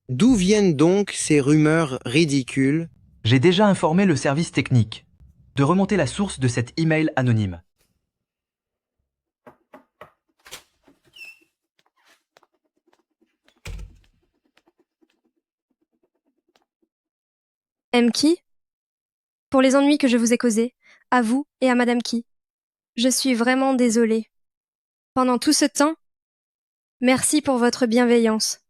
D'où viennent donc ces rumeurs ridicules? J'ai déjà informé le service technique de remonter la source de cet email anonyme. Ki, pour les ennuis que je vous ai causés, à vous et à Madame Ki. Je suis vraiment désolée. Pendant tout ce temps, merci pour votre bienveillance.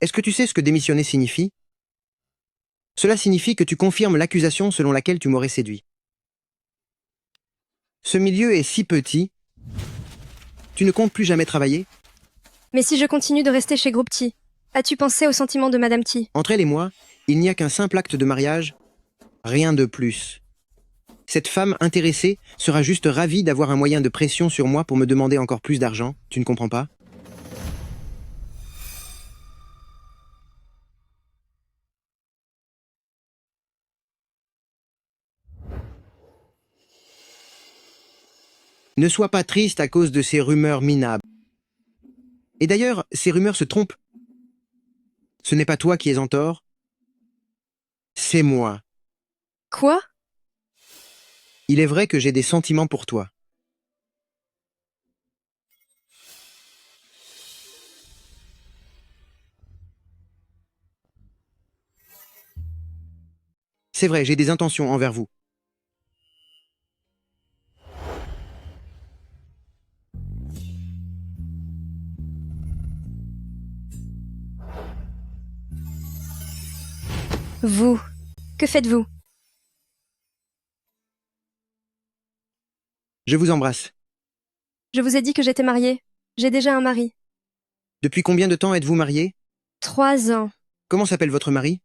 Est-ce que tu sais ce que démissionner signifie? Cela signifie que tu confirmes l'accusation selon laquelle tu m'aurais séduit. Ce milieu est si petit. Tu ne comptes plus jamais travailler? Mais si je continue de rester chez Groupe Ti, as-tu pensé aux sentiments de Madame Ti? Entre elle et moi, il n'y a qu'un simple acte de mariage, rien de plus. Cette femme intéressée sera juste ravie d'avoir un moyen de pression sur moi pour me demander encore plus d'argent, tu ne comprends pas? Ne sois pas triste à cause de ces rumeurs minables. Et d'ailleurs, ces rumeurs se trompent. Ce n'est pas toi qui es en tort. C'est moi. Quoi? Il est vrai que j'ai des sentiments pour toi. C'est vrai, j'ai des intentions envers vous. Vous, que faites-vous? Je vous embrasse. Je vous ai dit que j'étais mariée. J'ai déjà un mari. Depuis combien de temps êtes-vous marié? 3 ans. Comment s'appelle votre mari?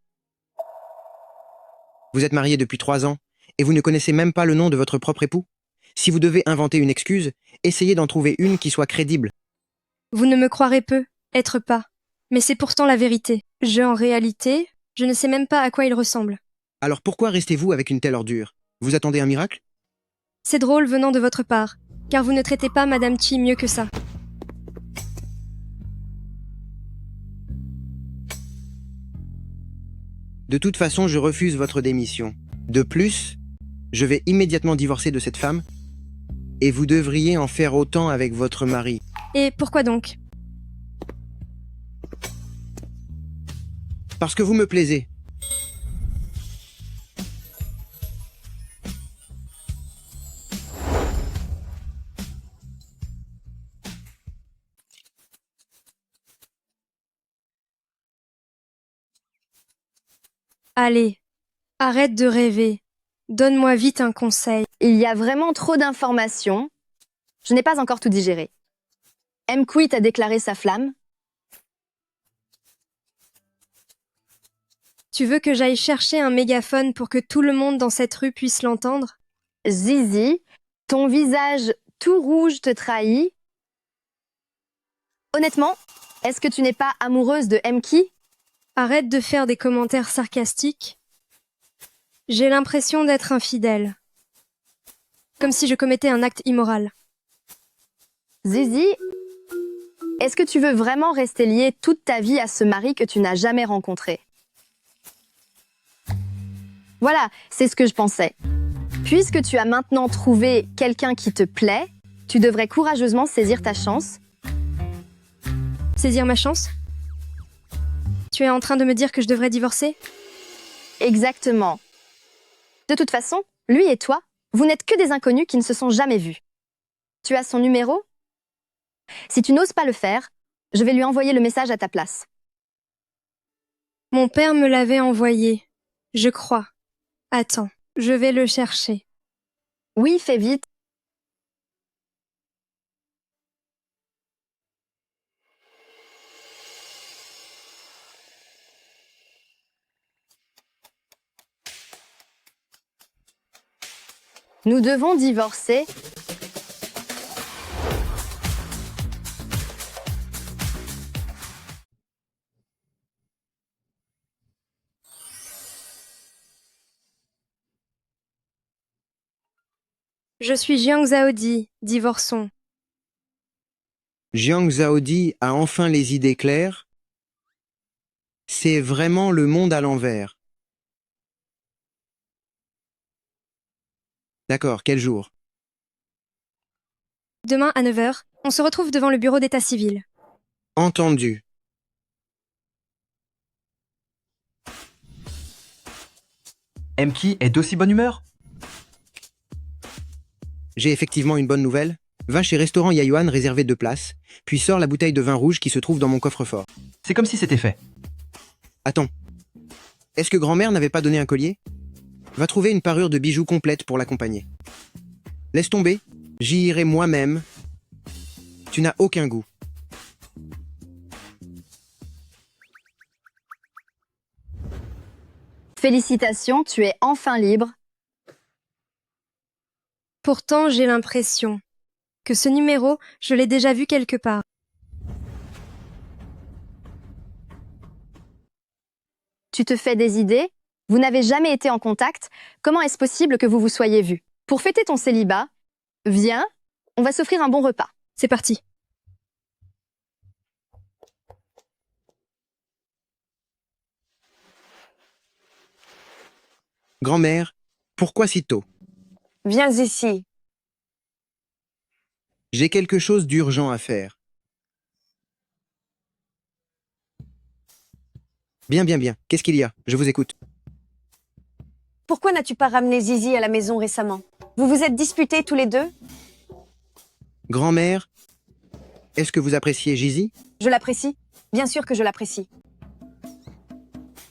Vous êtes marié depuis 3 ans, et vous ne connaissez même pas le nom de votre propre époux? Si vous devez inventer une excuse, essayez d'en trouver une qui soit crédible. Vous ne me croirez peu, être pas. Mais c'est pourtant la vérité. En réalité, je ne sais même pas à quoi il ressemble. Alors pourquoi restez-vous avec une telle ordure? Vous attendez un miracle? C'est drôle venant de votre part, car vous ne traitez pas Madame Chi mieux que ça. De toute façon, je refuse votre démission. De plus, je vais immédiatement divorcer de cette femme, et vous devriez en faire autant avec votre mari. Et pourquoi donc? Parce que vous me plaisez. Allez, arrête de rêver. Donne-moi vite un conseil. Il y a vraiment trop d'informations. Je n'ai pas encore tout digéré. Mkwit a déclaré sa flamme. Tu veux que j'aille chercher un mégaphone pour que tout le monde dans cette rue puisse l'entendre? Zizi, ton visage tout rouge te trahit. Honnêtement, est-ce que tu n'es pas amoureuse de Mki? Arrête de faire des commentaires sarcastiques. J'ai l'impression d'être infidèle. Comme si je commettais un acte immoral. Zizi, est-ce que tu veux vraiment rester liée toute ta vie à ce mari que tu n'as jamais rencontré? Voilà, c'est ce que je pensais. Puisque tu as maintenant trouvé quelqu'un qui te plaît, tu devrais courageusement saisir ta chance. Saisir ma chance? Tu es en train de me dire que je devrais divorcer? Exactement. De toute façon, lui et toi, vous n'êtes que des inconnus qui ne se sont jamais vus. Tu as son numéro? Si tu n'oses pas le faire, je vais lui envoyer le message à ta place. Mon père me l'avait envoyé, je crois. Attends, je vais le chercher. Oui, fais vite. Nous devons divorcer. Je suis Jiang Zhaodi, divorçons. Jiang Zhaodi a enfin les idées claires. C'est vraiment le monde à l'envers. D'accord, quel jour? Demain à 9h, on se retrouve devant le bureau d'état civil. Entendu. Mki est d'aussi bonne humeur? J'ai effectivement une bonne nouvelle. Va chez Restaurant Yayuan réserver 2 places, puis sors la bouteille de vin rouge qui se trouve dans mon coffre-fort. C'est comme si c'était fait. Attends. Est-ce que grand-mère n'avait pas donné un collier? Va trouver une parure de bijoux complète pour l'accompagner. Laisse tomber, j'y irai moi-même. Tu n'as aucun goût. Félicitations, tu es enfin libre. Pourtant, j'ai l'impression que ce numéro, je l'ai déjà vu quelque part. Tu te fais des idées? Vous n'avez jamais été en contact? Comment est-ce possible que vous vous soyez vus? Pour fêter ton célibat, viens, on va s'offrir un bon repas. C'est parti. Grand-mère, pourquoi si tôt? Viens ici. J'ai quelque chose d'urgent à faire. Bien, bien, bien. Qu'est-ce qu'il y a? Je vous écoute. Pourquoi n'as-tu pas ramené Zizi à la maison récemment? Vous vous êtes disputés tous les deux? Grand-mère, est-ce que vous appréciez Gizy? Je l'apprécie. Bien sûr que je l'apprécie.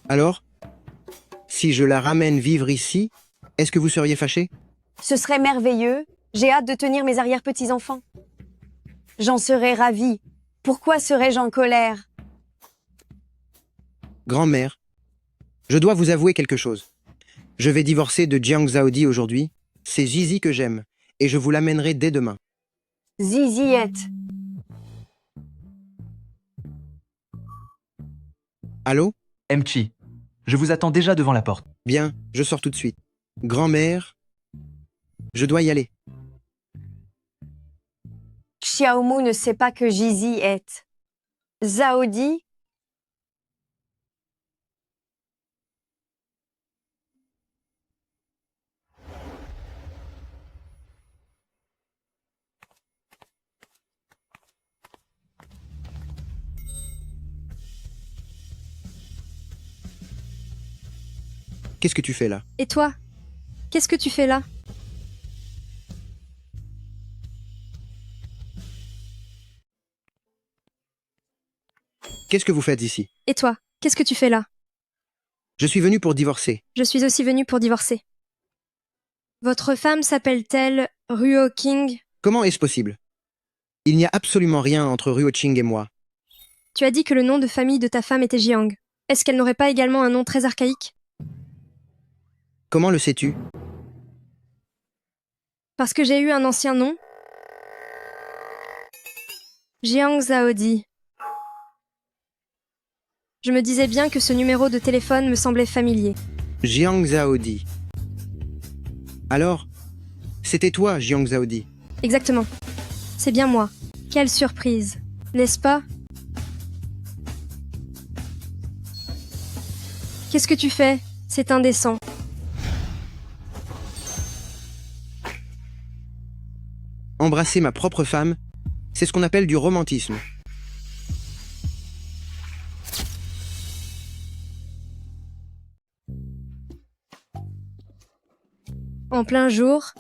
Alors, si je la ramène vivre ici, est-ce que vous seriez fâché? Ce serait merveilleux. J'ai hâte de tenir mes arrière-petits-enfants. J'en serais ravie. Pourquoi serais-je en colère? Grand-mère, je dois vous avouer quelque chose. Je vais divorcer de Jiang Zaodi aujourd'hui. C'est Gizy que j'aime, et je vous l'amènerai dès demain. Ziziette. Allô? Mchi, je vous attends déjà devant la porte. Bien, je sors tout de suite. Grand-mère, je dois y aller. Xiaomu ne sait pas que Zizi est. Zaodi. Qu'est-ce que tu fais là? Et toi? Qu'est-ce que tu fais là? Qu'est-ce que vous faites ici? Et toi? Qu'est-ce que tu fais là? Je suis venu pour divorcer. Je suis aussi venue pour divorcer. Votre femme s'appelle-t-elle Ruo King? Comment est-ce possible? Il n'y a absolument rien entre Ruo Ching et moi. Tu as dit que le nom de famille de ta femme était Jiang. Est-ce qu'elle n'aurait pas également un nom très archaïque? Comment le sais-tu? Parce que j'ai eu un ancien nom. Jiang Zaodi. Je me disais bien que ce numéro de téléphone me semblait familier. Jiang Zaodi. Alors, c'était toi, Jiang Zaodi. Exactement. C'est bien moi. Quelle surprise, n'est-ce pas? Qu'est-ce que tu fais? C'est indécent. Embrasser ma propre femme, c'est ce qu'on appelle du romantisme. En plein jour.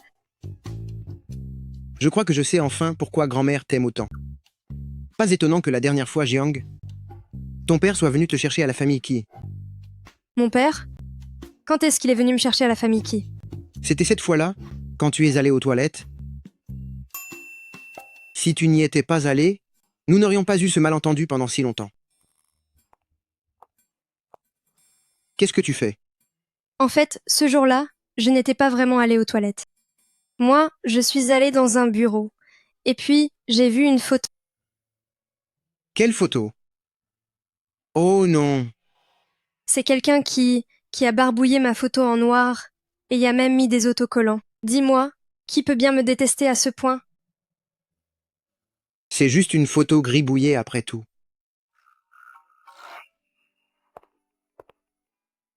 Je crois que je sais enfin pourquoi grand-mère t'aime autant. Pas étonnant que la dernière fois, Jiang, ton père soit venu te chercher à la famille Qi. Mon père? Quand est-ce qu'il est venu me chercher à la famille Qi? C'était cette fois-là, quand tu es allé aux toilettes. Si tu n'y étais pas allé, nous n'aurions pas eu ce malentendu pendant si longtemps. Qu'est-ce que tu fais? En fait, ce jour-là, je n'étais pas vraiment allée aux toilettes. Moi, je suis allée dans un bureau. Et puis, j'ai vu une photo. Quelle photo? Oh non! C'est quelqu'un qui a barbouillé ma photo en noir et y a même mis des autocollants. Dis-moi, qui peut bien me détester à ce point? C'est juste une photo gribouillée après tout.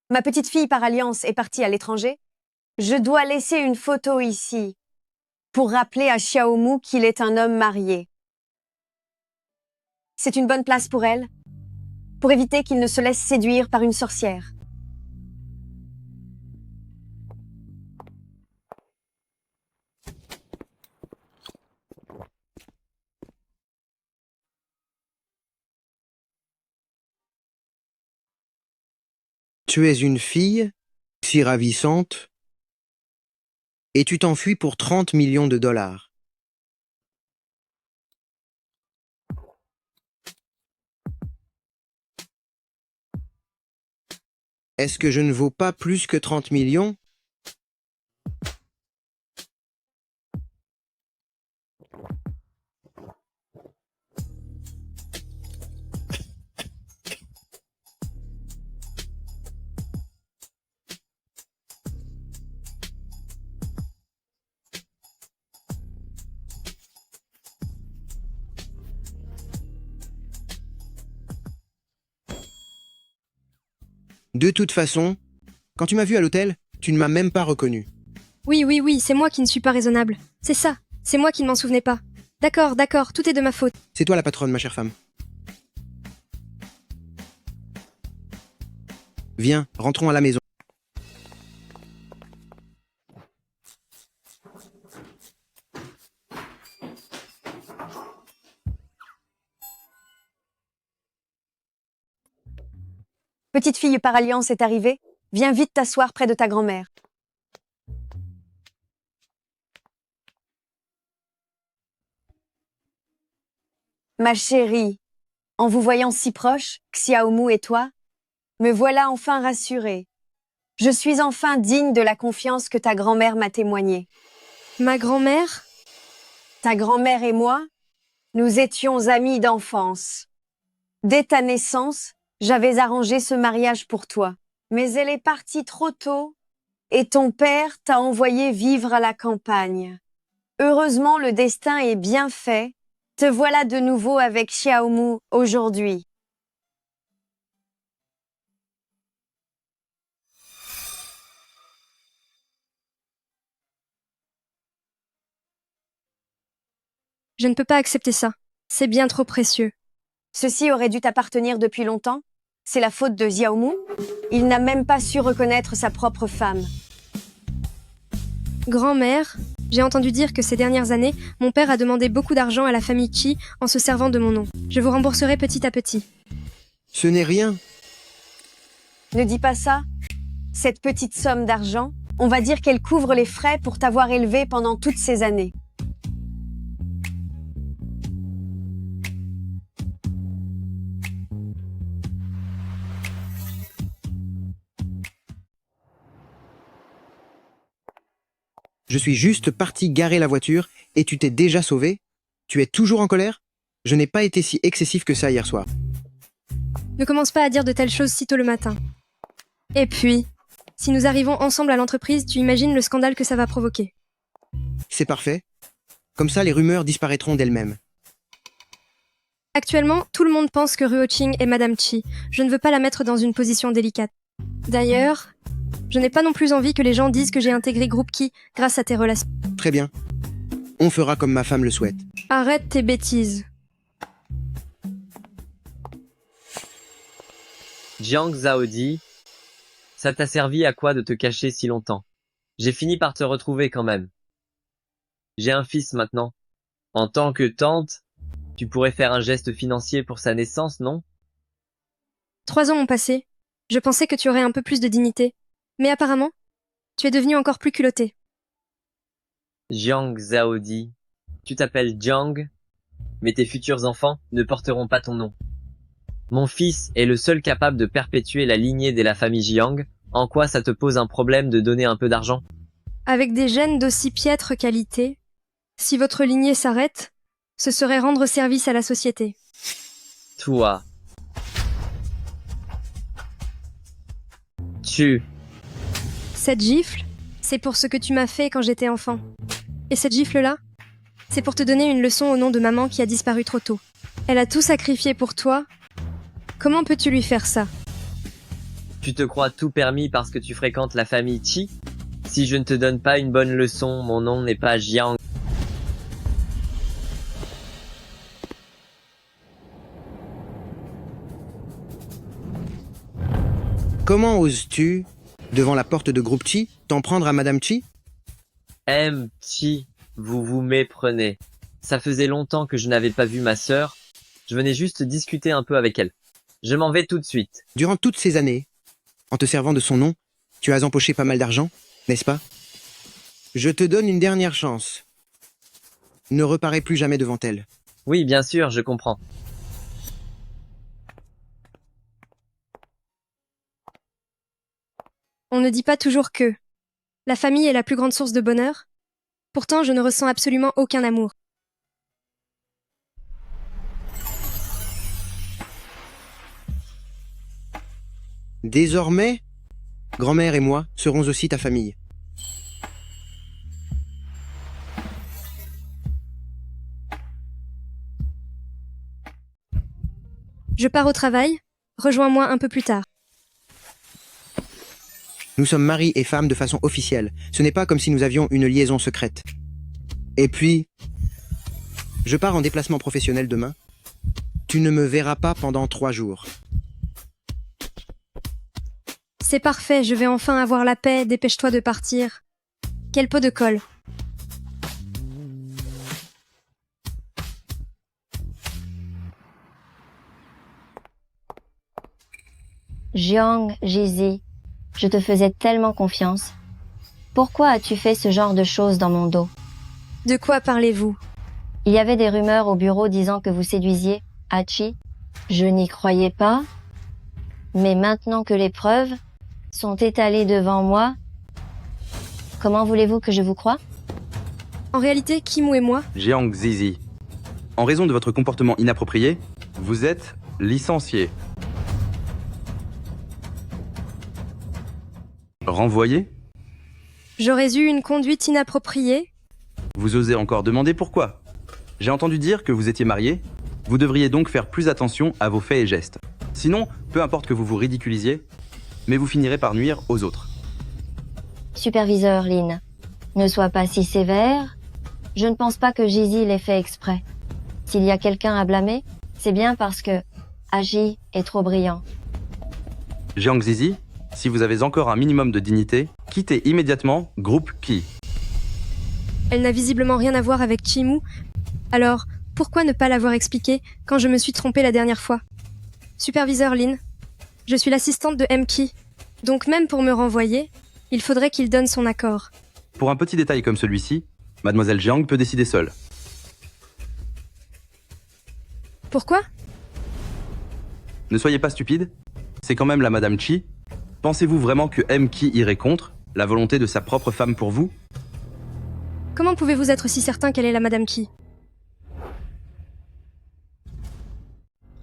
Ma petite fille par alliance est partie à l'étranger. Je dois laisser une photo ici pour rappeler à Xiaomu qu'il est un homme marié. C'est une bonne place pour elle, pour éviter qu'il ne se laisse séduire par une sorcière. Tu es une fille, si ravissante, et tu t'enfuis pour 30 millions de dollars. Est-ce que je ne vaux pas plus que 30 millions? De toute façon, quand tu m'as vu à l'hôtel, Tu ne m'as même pas reconnu. Oui, c'est moi qui ne suis pas raisonnable. C'est ça, c'est moi qui ne m'en souvenais pas. D'accord, tout est de ma faute. C'est toi la patronne, ma chère femme. Viens, rentrons à la maison. Petite fille par alliance est arrivée. Viens vite t'asseoir près de ta grand-mère. Ma chérie, en vous voyant si proche, Xiaomu et toi, me voilà enfin rassurée. Je suis enfin digne de la confiance que ta grand-mère m'a témoignée. Ma grand-mère? Ta grand-mère et moi, nous étions amis d'enfance. Dès ta naissance, j'avais arrangé ce mariage pour toi. Mais elle est partie trop tôt et ton père t'a envoyé vivre à la campagne. Heureusement, le destin est bien fait. Te voilà de nouveau avec Xiaomu aujourd'hui. Je ne peux pas accepter ça. C'est bien trop précieux. Ceci aurait dû t'appartenir depuis longtemps. C'est la faute de Xiaomu. Il n'a même pas su reconnaître sa propre femme. Grand-mère, j'ai entendu dire que ces dernières années, mon père a demandé beaucoup d'argent à la famille Qi en se servant de mon nom. Je vous rembourserai petit à petit. Ce n'est rien. Ne dis pas ça. Cette petite somme d'argent, on va dire qu'elle couvre les frais pour t'avoir élevé pendant toutes ces années. Je suis juste parti garer la voiture et tu t'es déjà sauvé? Tu es toujours en colère? Je n'ai pas été si excessif que ça hier soir. Ne commence pas à dire de telles choses si tôt le matin. Et puis, si nous arrivons ensemble à l'entreprise, tu imagines le scandale que ça va provoquer. C'est parfait. Comme ça, les rumeurs disparaîtront d'elles-mêmes. Actuellement, tout le monde pense que Ruo Qing est Madame Qi. Je ne veux pas la mettre dans une position délicate. D'ailleurs, je n'ai pas non plus envie que les gens disent que j'ai intégré Groupe Qi grâce à tes relations. Très bien. On fera comme ma femme le souhaite. Arrête tes bêtises. Jiang Zhaodi, ça t'a servi à quoi de te cacher si longtemps? J'ai fini par te retrouver quand même. J'ai un fils maintenant. En tant que tante, tu pourrais faire un geste financier pour sa naissance, non? 3 ans ont passé. Je pensais que tu aurais un peu plus de dignité. Mais apparemment, tu es devenu encore plus culotté. Jiang Zhaodi, tu t'appelles Jiang, mais tes futurs enfants ne porteront pas ton nom. Mon fils est le seul capable de perpétuer la lignée de la famille Jiang. En quoi ça te pose un problème de donner un peu d'argent? Avec des gènes d'aussi piètre qualité, si votre lignée s'arrête, ce serait rendre service à la société. Toi. Cette gifle, c'est pour ce que tu m'as fait quand j'étais enfant. Et cette gifle-là, c'est pour te donner une leçon au nom de maman qui a disparu trop tôt. Elle a tout sacrifié pour toi. Comment peux-tu lui faire ça? Tu te crois tout permis parce que tu fréquentes la famille Qi? Si je ne te donne pas une bonne leçon, mon nom n'est pas Jiang. Comment oses-tu, devant la porte de Groupe Qi, t'en prendre à Madame Qi? Qi, vous vous méprenez. Ça faisait longtemps que je n'avais pas vu ma sœur. Je venais juste discuter un peu avec elle. Je m'en vais tout de suite. Durant toutes ces années, en te servant de son nom, tu as empoché pas mal d'argent, n'est-ce pas? Je te donne une dernière chance. Ne reparais plus jamais devant elle. Oui, bien sûr, je comprends. On ne dit pas toujours que la famille est la plus grande source de bonheur. Pourtant, je ne ressens absolument aucun amour. Désormais, grand-mère et moi serons aussi ta famille. Je pars au travail. Rejoins-moi un peu plus tard. Nous sommes mari et femme de façon officielle. Ce n'est pas comme si nous avions une liaison secrète. Et puis, je pars en déplacement professionnel demain. Tu ne me verras pas pendant 3 jours. C'est parfait, je vais enfin avoir la paix, dépêche-toi de partir. Quel pot de colle. Jiang, Jizi, je te faisais tellement confiance. Pourquoi as-tu fait ce genre de choses dans mon dos? De quoi parlez-vous? Il y avait des rumeurs au bureau disant que vous séduisiez Hachi. Je n'y croyais pas. Mais maintenant que les preuves sont étalées devant moi, comment voulez-vous que je vous croie? En réalité, Kimou et moi, Jiang Zizi, en raison de votre comportement inapproprié, vous êtes licencié. Renvoyé? j'aurais eu une conduite inappropriée. Vous osez encore demander pourquoi? J'ai entendu dire que vous étiez marié. Vous devriez donc faire plus attention à vos faits et gestes. Sinon, peu importe que vous vous ridiculisiez, mais vous finirez par nuire aux autres. Superviseur Lin, ne sois pas si sévère. Je ne pense pas que Jizi l'ait fait exprès. S'il y a quelqu'un à blâmer, c'est bien parce que Haji est trop brillant. Jiang Zizi, si vous avez encore un minimum de dignité, quittez immédiatement Groupe Ki. Elle n'a visiblement rien à voir avec Chimou. Alors, pourquoi ne pas l'avoir expliqué quand je me suis trompée la dernière fois? Superviseur Lin, je suis l'assistante de M.Ki. Donc même pour me renvoyer, il faudrait qu'il donne son accord. Pour un petit détail comme celui-ci, Mademoiselle Jiang peut décider seule. Pourquoi? Ne soyez pas stupide, c'est quand même la Madame Chi. Pensez-vous vraiment que M.Ki irait contre la volonté de sa propre femme pour vous? Comment pouvez-vous être si certain qu'elle est la Madame Ki?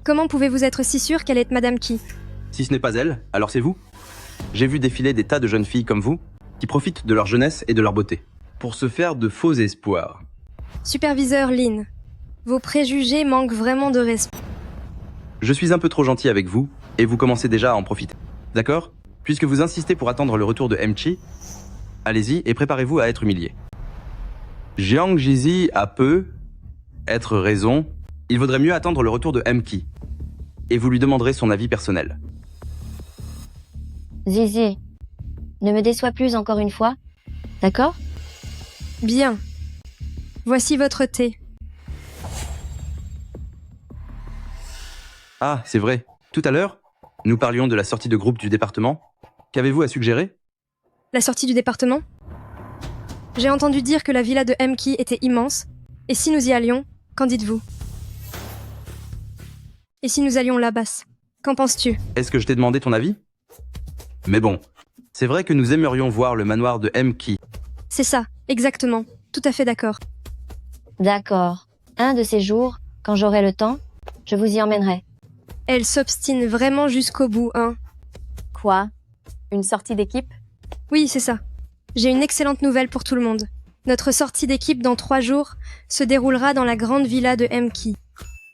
Comment pouvez-vous être si sûr qu'elle est Madame Ki? Si ce n'est pas elle, alors c'est vous. J'ai vu défiler des tas de jeunes filles comme vous, qui profitent de leur jeunesse et de leur beauté, pour se faire de faux espoirs. Superviseur Lin, vos préjugés manquent vraiment de respect. Je suis un peu trop gentil avec vous, et vous commencez déjà à en profiter. D'accord? Puisque vous insistez pour attendre le retour de M.Chi, allez-y et préparez-vous à être humilié. Jiang Jizi a peu être raison. Il vaudrait mieux attendre le retour de M.Ki. Et vous lui demanderez son avis personnel. Zizi, ne me déçois plus encore une fois, d'accord? Bien. Voici votre thé. Ah, c'est vrai. Tout à l'heure, nous parlions de la sortie de groupe du département. Qu'avez-vous à suggérer? La sortie du département? J'ai entendu dire que la villa de M.Ki était immense. Et si nous y allions, qu'en dites-vous? Et si nous allions là-bas? Qu'en penses-tu? Est-ce que je t'ai demandé ton avis? Mais bon, c'est vrai que nous aimerions voir le manoir de M.Ki. C'est ça, exactement. Tout à fait d'accord. D'accord. Un de ces jours, quand j'aurai le temps, je vous y emmènerai. Elle s'obstine vraiment jusqu'au bout, hein. Quoi? Une sortie d'équipe? Oui, c'est ça. J'ai une excellente nouvelle pour tout le monde. Notre sortie d'équipe dans 3 jours se déroulera dans la grande villa de M.Ki.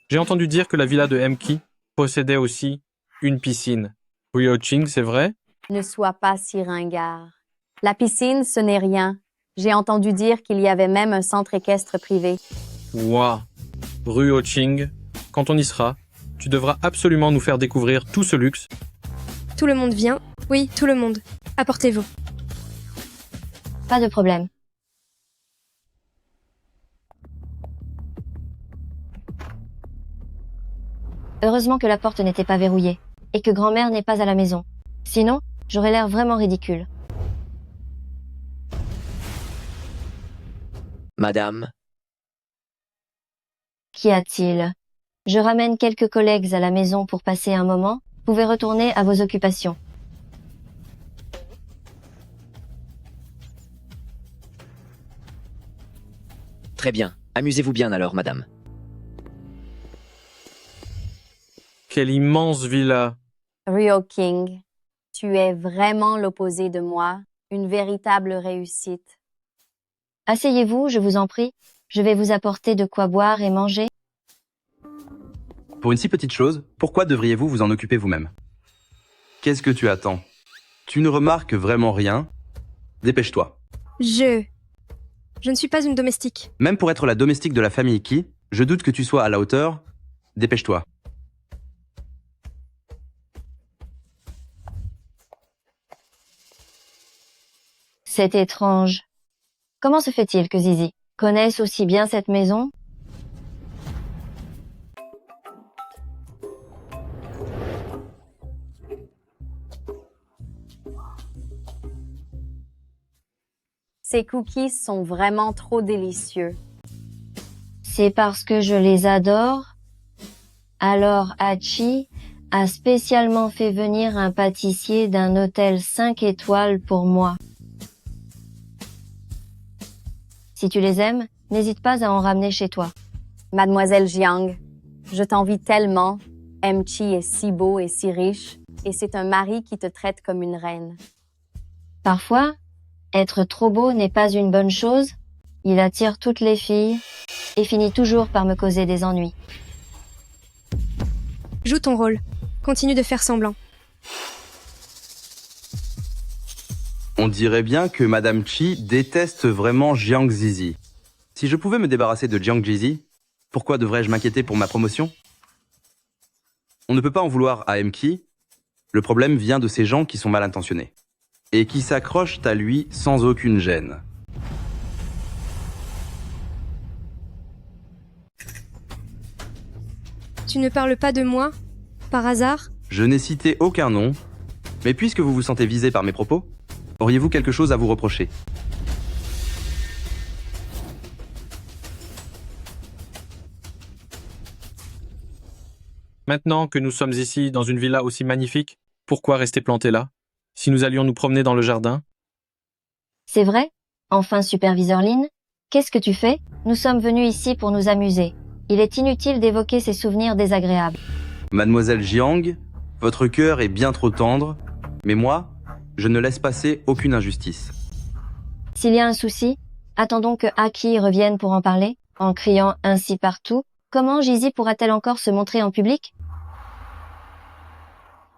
J'ai entendu dire que la villa de M.Ki possédait aussi une piscine. Ryo-Ching, c'est vrai? Ne sois pas si ringard. La piscine, ce n'est rien. J'ai entendu dire qu'il y avait même un centre équestre privé. Ouah. Ryo-Ching, quand on y sera, tu devras absolument nous faire découvrir tout ce luxe. Tout le monde vient? Oui, tout le monde. Apportez-vous. Pas de problème. Heureusement que la porte n'était pas verrouillée, et que grand-mère n'est pas à la maison. Sinon, j'aurais l'air vraiment ridicule. Madame, Qu'y a-t-il? Je ramène quelques collègues à la maison pour passer un moment. Vous pouvez retourner à vos occupations. très bien. Amusez-vous bien alors, madame. Quelle immense villa. Ryo-King, tu es vraiment l'opposé de moi. Une véritable réussite. Asseyez-vous, je vous en prie. Je vais vous apporter de quoi boire et manger. Pour une si petite chose, pourquoi devriez-vous vous en occuper vous-même? Qu'est-ce que tu attends? Tu ne remarques vraiment rien. Dépêche-toi. Je ne suis pas une domestique. Même pour être la domestique de la famille Qi, je doute que tu sois à la hauteur. Dépêche-toi. C'est étrange. Comment se fait-il que Zizi connaisse aussi bien cette maison? Ces cookies sont vraiment trop délicieux. C'est parce que je les adore? Alors Hachi a spécialement fait venir un pâtissier d'un hôtel 5 étoiles pour moi. Si tu les aimes, n'hésite pas à en ramener chez toi. Mademoiselle Jiang, je t'envie tellement. Chi est si beau et si riche, et c'est un mari qui te traite comme une reine. Parfois, être trop beau n'est pas une bonne chose. Il attire toutes les filles et finit toujours par me causer des ennuis. Joue ton rôle. Continue de faire semblant. On dirait bien que Madame Qi déteste vraiment Jiang Zizi. Si je pouvais me débarrasser de Jiang Zizi, pourquoi devrais-je m'inquiéter pour ma promotion? On ne peut pas en vouloir à Qi. Le problème vient de ces gens qui sont mal intentionnés et qui s'accrochent à lui sans aucune gêne. Tu ne parles pas de moi, par hasard? Je n'ai cité aucun nom, mais puisque vous vous sentez visé par mes propos, auriez-vous quelque chose à vous reprocher? Maintenant que nous sommes ici dans une villa aussi magnifique, pourquoi rester planté là? Si nous allions nous promener dans le jardin? C'est vrai? Enfin, superviseur Lin, qu'est-ce que tu fais? Nous sommes venus ici pour nous amuser. Il est inutile d'évoquer ces souvenirs désagréables. Mademoiselle Jiang, votre cœur est bien trop tendre, mais moi, je ne laisse passer aucune injustice. S'il y a un souci, attendons que Aki revienne pour en parler, en criant ainsi partout. Comment Jizi pourra-t-elle encore se montrer en public?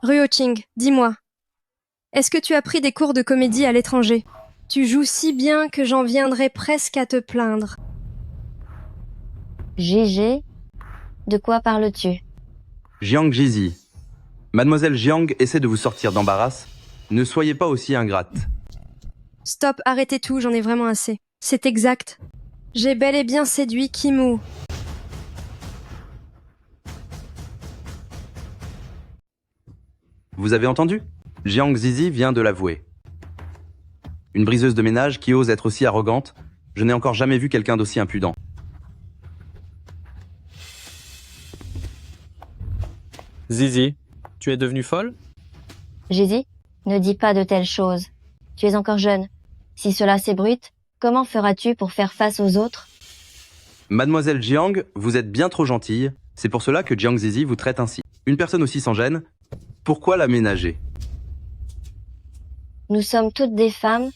Ruo Ching, dis-moi. Est-ce que tu as pris des cours de comédie à l'étranger? Tu joues si bien que j'en viendrais presque à te plaindre. GG? De quoi parles-tu? Jiang Zizi, Mademoiselle Jiang essaie de vous sortir d'embarras. Ne soyez pas aussi ingrate. Stop, arrêtez tout, j'en ai vraiment assez. C'est exact. J'ai bel et bien séduit Kimu. Vous avez entendu? Jiang Zizi vient de l'avouer. Une briseuse de ménage qui ose être aussi arrogante, je n'ai encore jamais vu quelqu'un d'aussi impudent. Zizi, tu es devenue folle? Jizi, ne dis pas de telles choses. Tu es encore jeune. Si cela s'ébruite, comment feras-tu pour faire face aux autres? Mademoiselle Jiang, vous êtes bien trop gentille. C'est pour cela que Jiang Zizi vous traite ainsi. Une personne aussi sans gêne, pourquoi la ménager? Nous sommes toutes des femmes.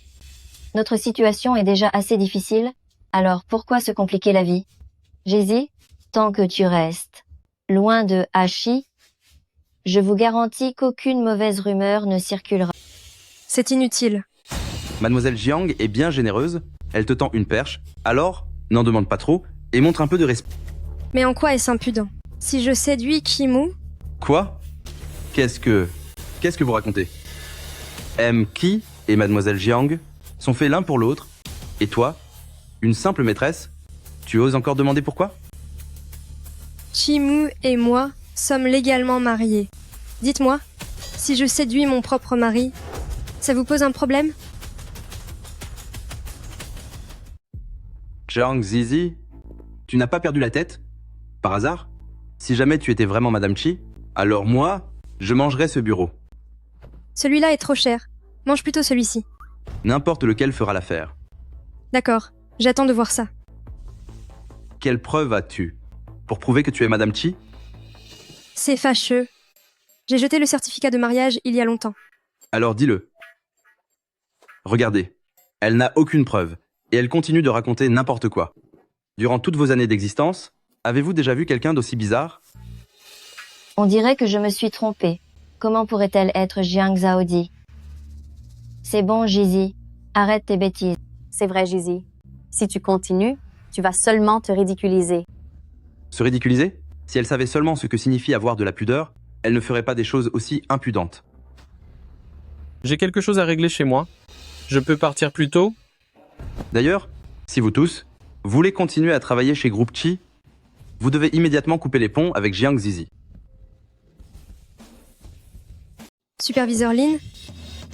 Notre situation est déjà assez difficile. Alors pourquoi se compliquer la vie? Jizi, tant que tu restes loin de Hachi, je vous garantis qu'aucune mauvaise rumeur ne circulera. C'est inutile. Mademoiselle Jiang est bien généreuse, elle te tend une perche, alors n'en demande pas trop et montre un peu de respect. Mais en quoi est-ce impudent? Si je séduis Kimu... Quoi? Qu'est-ce que vous racontez? Qi et Mademoiselle Jiang sont faits l'un pour l'autre, et toi, une simple maîtresse, tu oses encore demander pourquoi? Kimu et moi sommes légalement mariés. Dites-moi, si je séduis mon propre mari, ça vous pose un problème? Jiang Zizi, tu n'as pas perdu la tête? Par hasard? Si jamais tu étais vraiment Madame Qi, alors moi, je mangerais ce bureau. Celui-là est trop cher. Mange plutôt celui-ci. N'importe lequel fera l'affaire. D'accord, j'attends de voir ça. Quelle preuve as-tu? Pour prouver que tu es Madame Qi? C'est fâcheux. J'ai jeté le certificat de mariage il y a longtemps. Alors dis-le. Regardez, elle n'a aucune preuve, et elle continue de raconter n'importe quoi. Durant toutes vos années d'existence, avez-vous déjà vu quelqu'un d'aussi bizarre? On dirait que je me suis trompée. Comment pourrait-elle être Jiang Zhaodi? C'est bon, Gizy. Arrête tes bêtises. C'est vrai, Gizy. Si tu continues, tu vas seulement te ridiculiser. Se ridiculiser? Si elle savait seulement ce que signifie avoir de la pudeur, elle ne ferait pas des choses aussi impudentes. J'ai quelque chose à régler chez moi. Je peux partir plus tôt? D'ailleurs, si vous tous voulez continuer à travailler chez Groupe Chi, vous devez immédiatement couper les ponts avec Jiang Zizi. Superviseur Lin,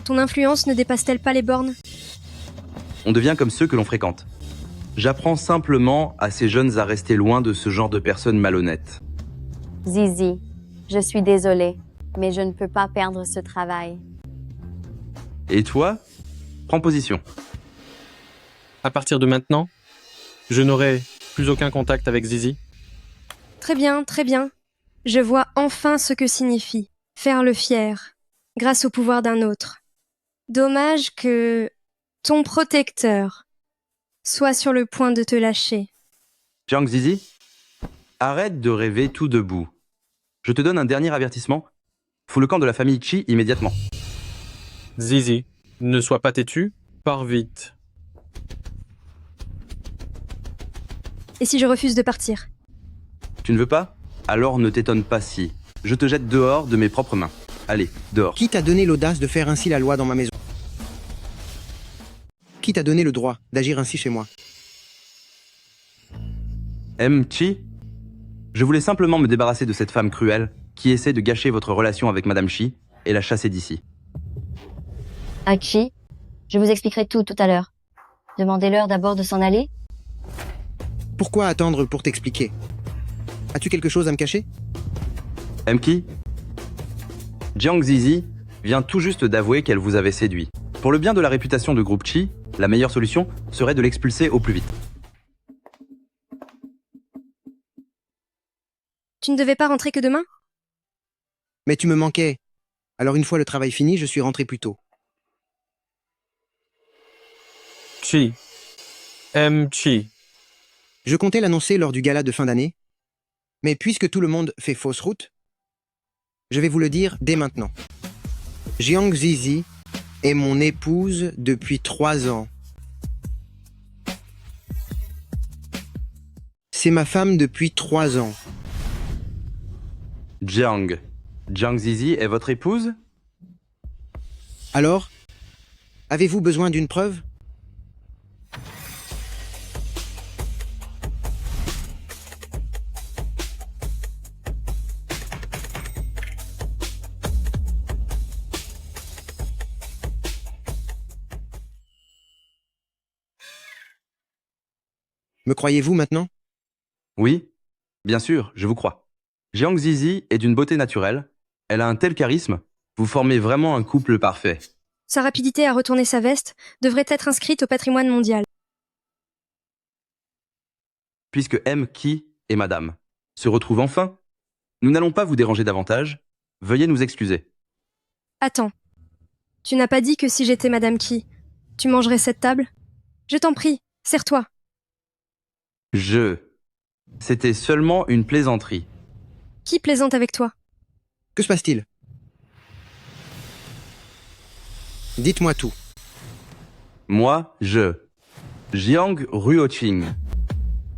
ton influence ne dépasse-t-elle pas les bornes? On devient comme ceux que l'on fréquente. J'apprends simplement à ces jeunes à rester loin de ce genre de personnes malhonnêtes. Zizi, je suis désolée, mais je ne peux pas perdre ce travail. Et toi, prends position. À partir de maintenant, je n'aurai plus aucun contact avec Zizi. Très bien, très bien. Je vois enfin ce que signifie faire le fier, grâce au pouvoir d'un autre. Dommage que ton protecteur soit sur le point de te lâcher. Jiang Zizi, arrête de rêver tout debout. Je te donne un dernier avertissement. Fous le camp de la famille Chi immédiatement. Zizi, ne sois pas têtu, pars vite. Et si je refuse de partir? Tu ne veux pas? Alors ne t'étonne pas si je te jette dehors de mes propres mains. Allez, dehors. Qui t'a donné l'audace de faire ainsi la loi dans ma maison? Qui t'a donné le droit d'agir ainsi chez moi? Chi, je voulais simplement me débarrasser de cette femme cruelle qui essaie de gâcher votre relation avec Madame Chi et la chasser d'ici. Chi, je vous expliquerai tout à l'heure. Demandez-leur d'abord de s'en aller. Pourquoi attendre pour t'expliquer? As-tu quelque chose à me cacher? Ki, Jiang Zizi vient tout juste d'avouer qu'elle vous avait séduit. Pour le bien de la réputation de Groupe Chi, la meilleure solution serait de l'expulser au plus vite. Tu ne devais pas rentrer que demain? Mais tu me manquais. Alors une fois le travail fini, je suis rentré plus tôt. Chi. Chi. Je comptais l'annoncer lors du gala de fin d'année. Mais puisque tout le monde fait fausse route, je vais vous le dire dès maintenant. Jiang Zizi est mon épouse depuis 3 ans. C'est ma femme depuis 3 ans. Jiang Zizi est votre épouse? Alors, avez-vous besoin d'une preuve? Me croyez-vous maintenant? Oui, bien sûr, je vous crois. Jiang Zizi est d'une beauté naturelle. Elle a un tel charisme. Vous formez vraiment un couple parfait. Sa rapidité à retourner sa veste devrait être inscrite au patrimoine mondial. Puisque Ki et Madame se retrouvent enfin, nous n'allons pas vous déranger davantage. Veuillez nous excuser. Attends. Tu n'as pas dit que si j'étais Madame Ki, tu mangerais cette table? Je t'en prie, serre-toi. C'était seulement une plaisanterie. Qui plaisante avec toi? Que se passe-t-il? Dites-moi tout. Moi, Jiang Ruoqing.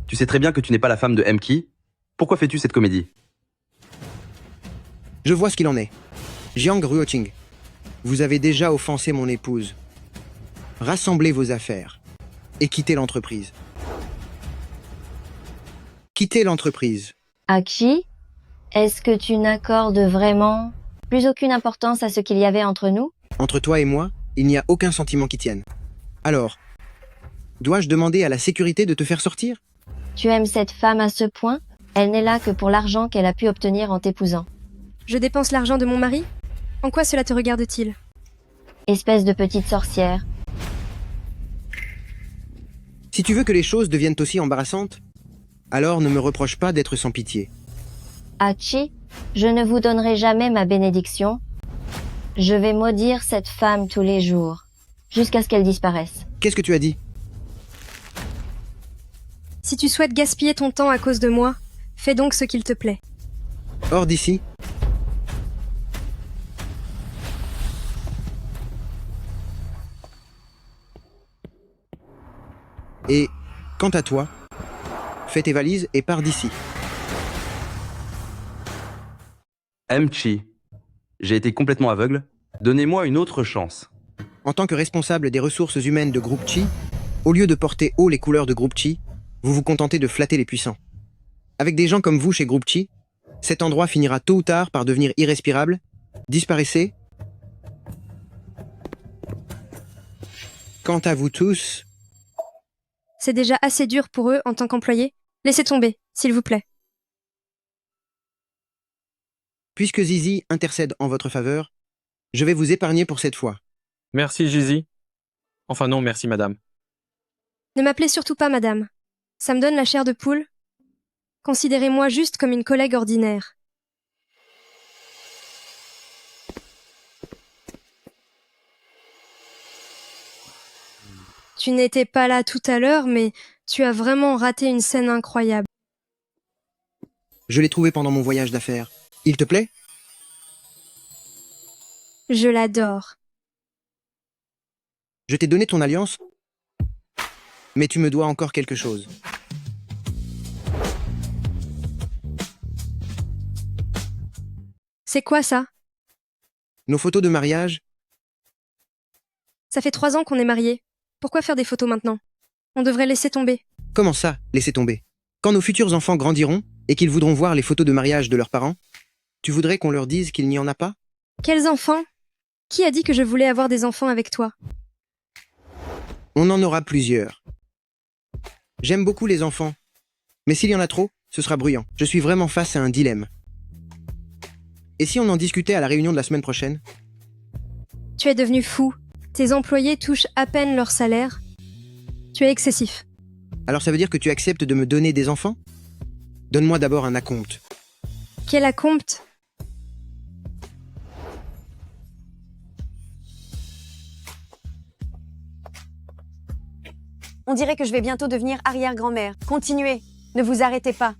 Tu sais très bien que tu n'es pas la femme de Ki. Pourquoi fais-tu cette comédie? Je vois ce qu'il en est. Jiang Ruoqing, vous avez déjà offensé mon épouse. Rassemblez vos affaires et quittez l'entreprise. Quittez l'entreprise. Chi, est-ce que tu n'accordes vraiment plus aucune importance à ce qu'il y avait entre nous? Entre toi et moi, il n'y a aucun sentiment qui tienne. Alors, dois-je demander à la sécurité de te faire sortir? Tu aimes cette femme à ce point? Elle n'est là que pour l'argent qu'elle a pu obtenir en t'épousant. Je dépense l'argent de mon mari? En quoi cela te regarde-t-il? Espèce de petite sorcière. Si tu veux que les choses deviennent aussi embarrassantes, alors ne me reproche pas d'être sans pitié. Chi, je ne vous donnerai jamais ma bénédiction. Je vais maudire cette femme tous les jours, jusqu'à ce qu'elle disparaisse. Qu'est-ce que tu as dit? Si tu souhaites gaspiller ton temps à cause de moi, fais donc ce qu'il te plaît. Hors d'ici. Et, quant à toi, fais tes valises et pars d'ici. Chi, j'ai été complètement aveugle. Donnez-moi une autre chance. En tant que responsable des ressources humaines de Groupe Chi, au lieu de porter haut les couleurs de Groupe Chi, vous vous contentez de flatter les puissants. Avec des gens comme vous chez Groupe Chi, cet endroit finira tôt ou tard par devenir irrespirable. Disparaissez. Quant à vous tous, C'est déjà assez dur pour eux en tant qu'employés. Laissez tomber, s'il vous plaît. puisque Zizi intercède en votre faveur, je vais vous épargner pour cette fois. Merci, Gizy. Enfin non, merci, madame. Ne m'appelez surtout pas madame. Ça me donne la chair de poule. Considérez-moi juste comme une collègue ordinaire. Tu n'étais pas là tout à l'heure, mais tu as vraiment raté une scène incroyable. Je l'ai trouvé pendant mon voyage d'affaires. Il te plaît? Je l'adore. Je t'ai donné ton alliance, mais tu me dois encore quelque chose. C'est quoi ça? Nos photos de mariage? Ça fait 3 ans qu'on est mariés. Pourquoi faire des photos maintenant? On devrait laisser tomber. Comment ça, laisser tomber? Quand nos futurs enfants grandiront et qu'ils voudront voir les photos de mariage de leurs parents, tu voudrais qu'on leur dise qu'il n'y en a pas? Quels enfants? Qui a dit que je voulais avoir des enfants avec toi? On en aura plusieurs. J'aime beaucoup les enfants, mais s'il y en a trop, ce sera bruyant. Je suis vraiment face à un dilemme. Et si on en discutait à la réunion de la semaine prochaine? Tu es devenu fou. Tes employés touchent à peine leur salaire. Tu es excessif. Alors ça veut dire que tu acceptes de me donner des enfants? Donne-moi d'abord un acompte. Quel acompte? On dirait que je vais bientôt devenir arrière-grand-mère. Continuez, ne vous arrêtez pas.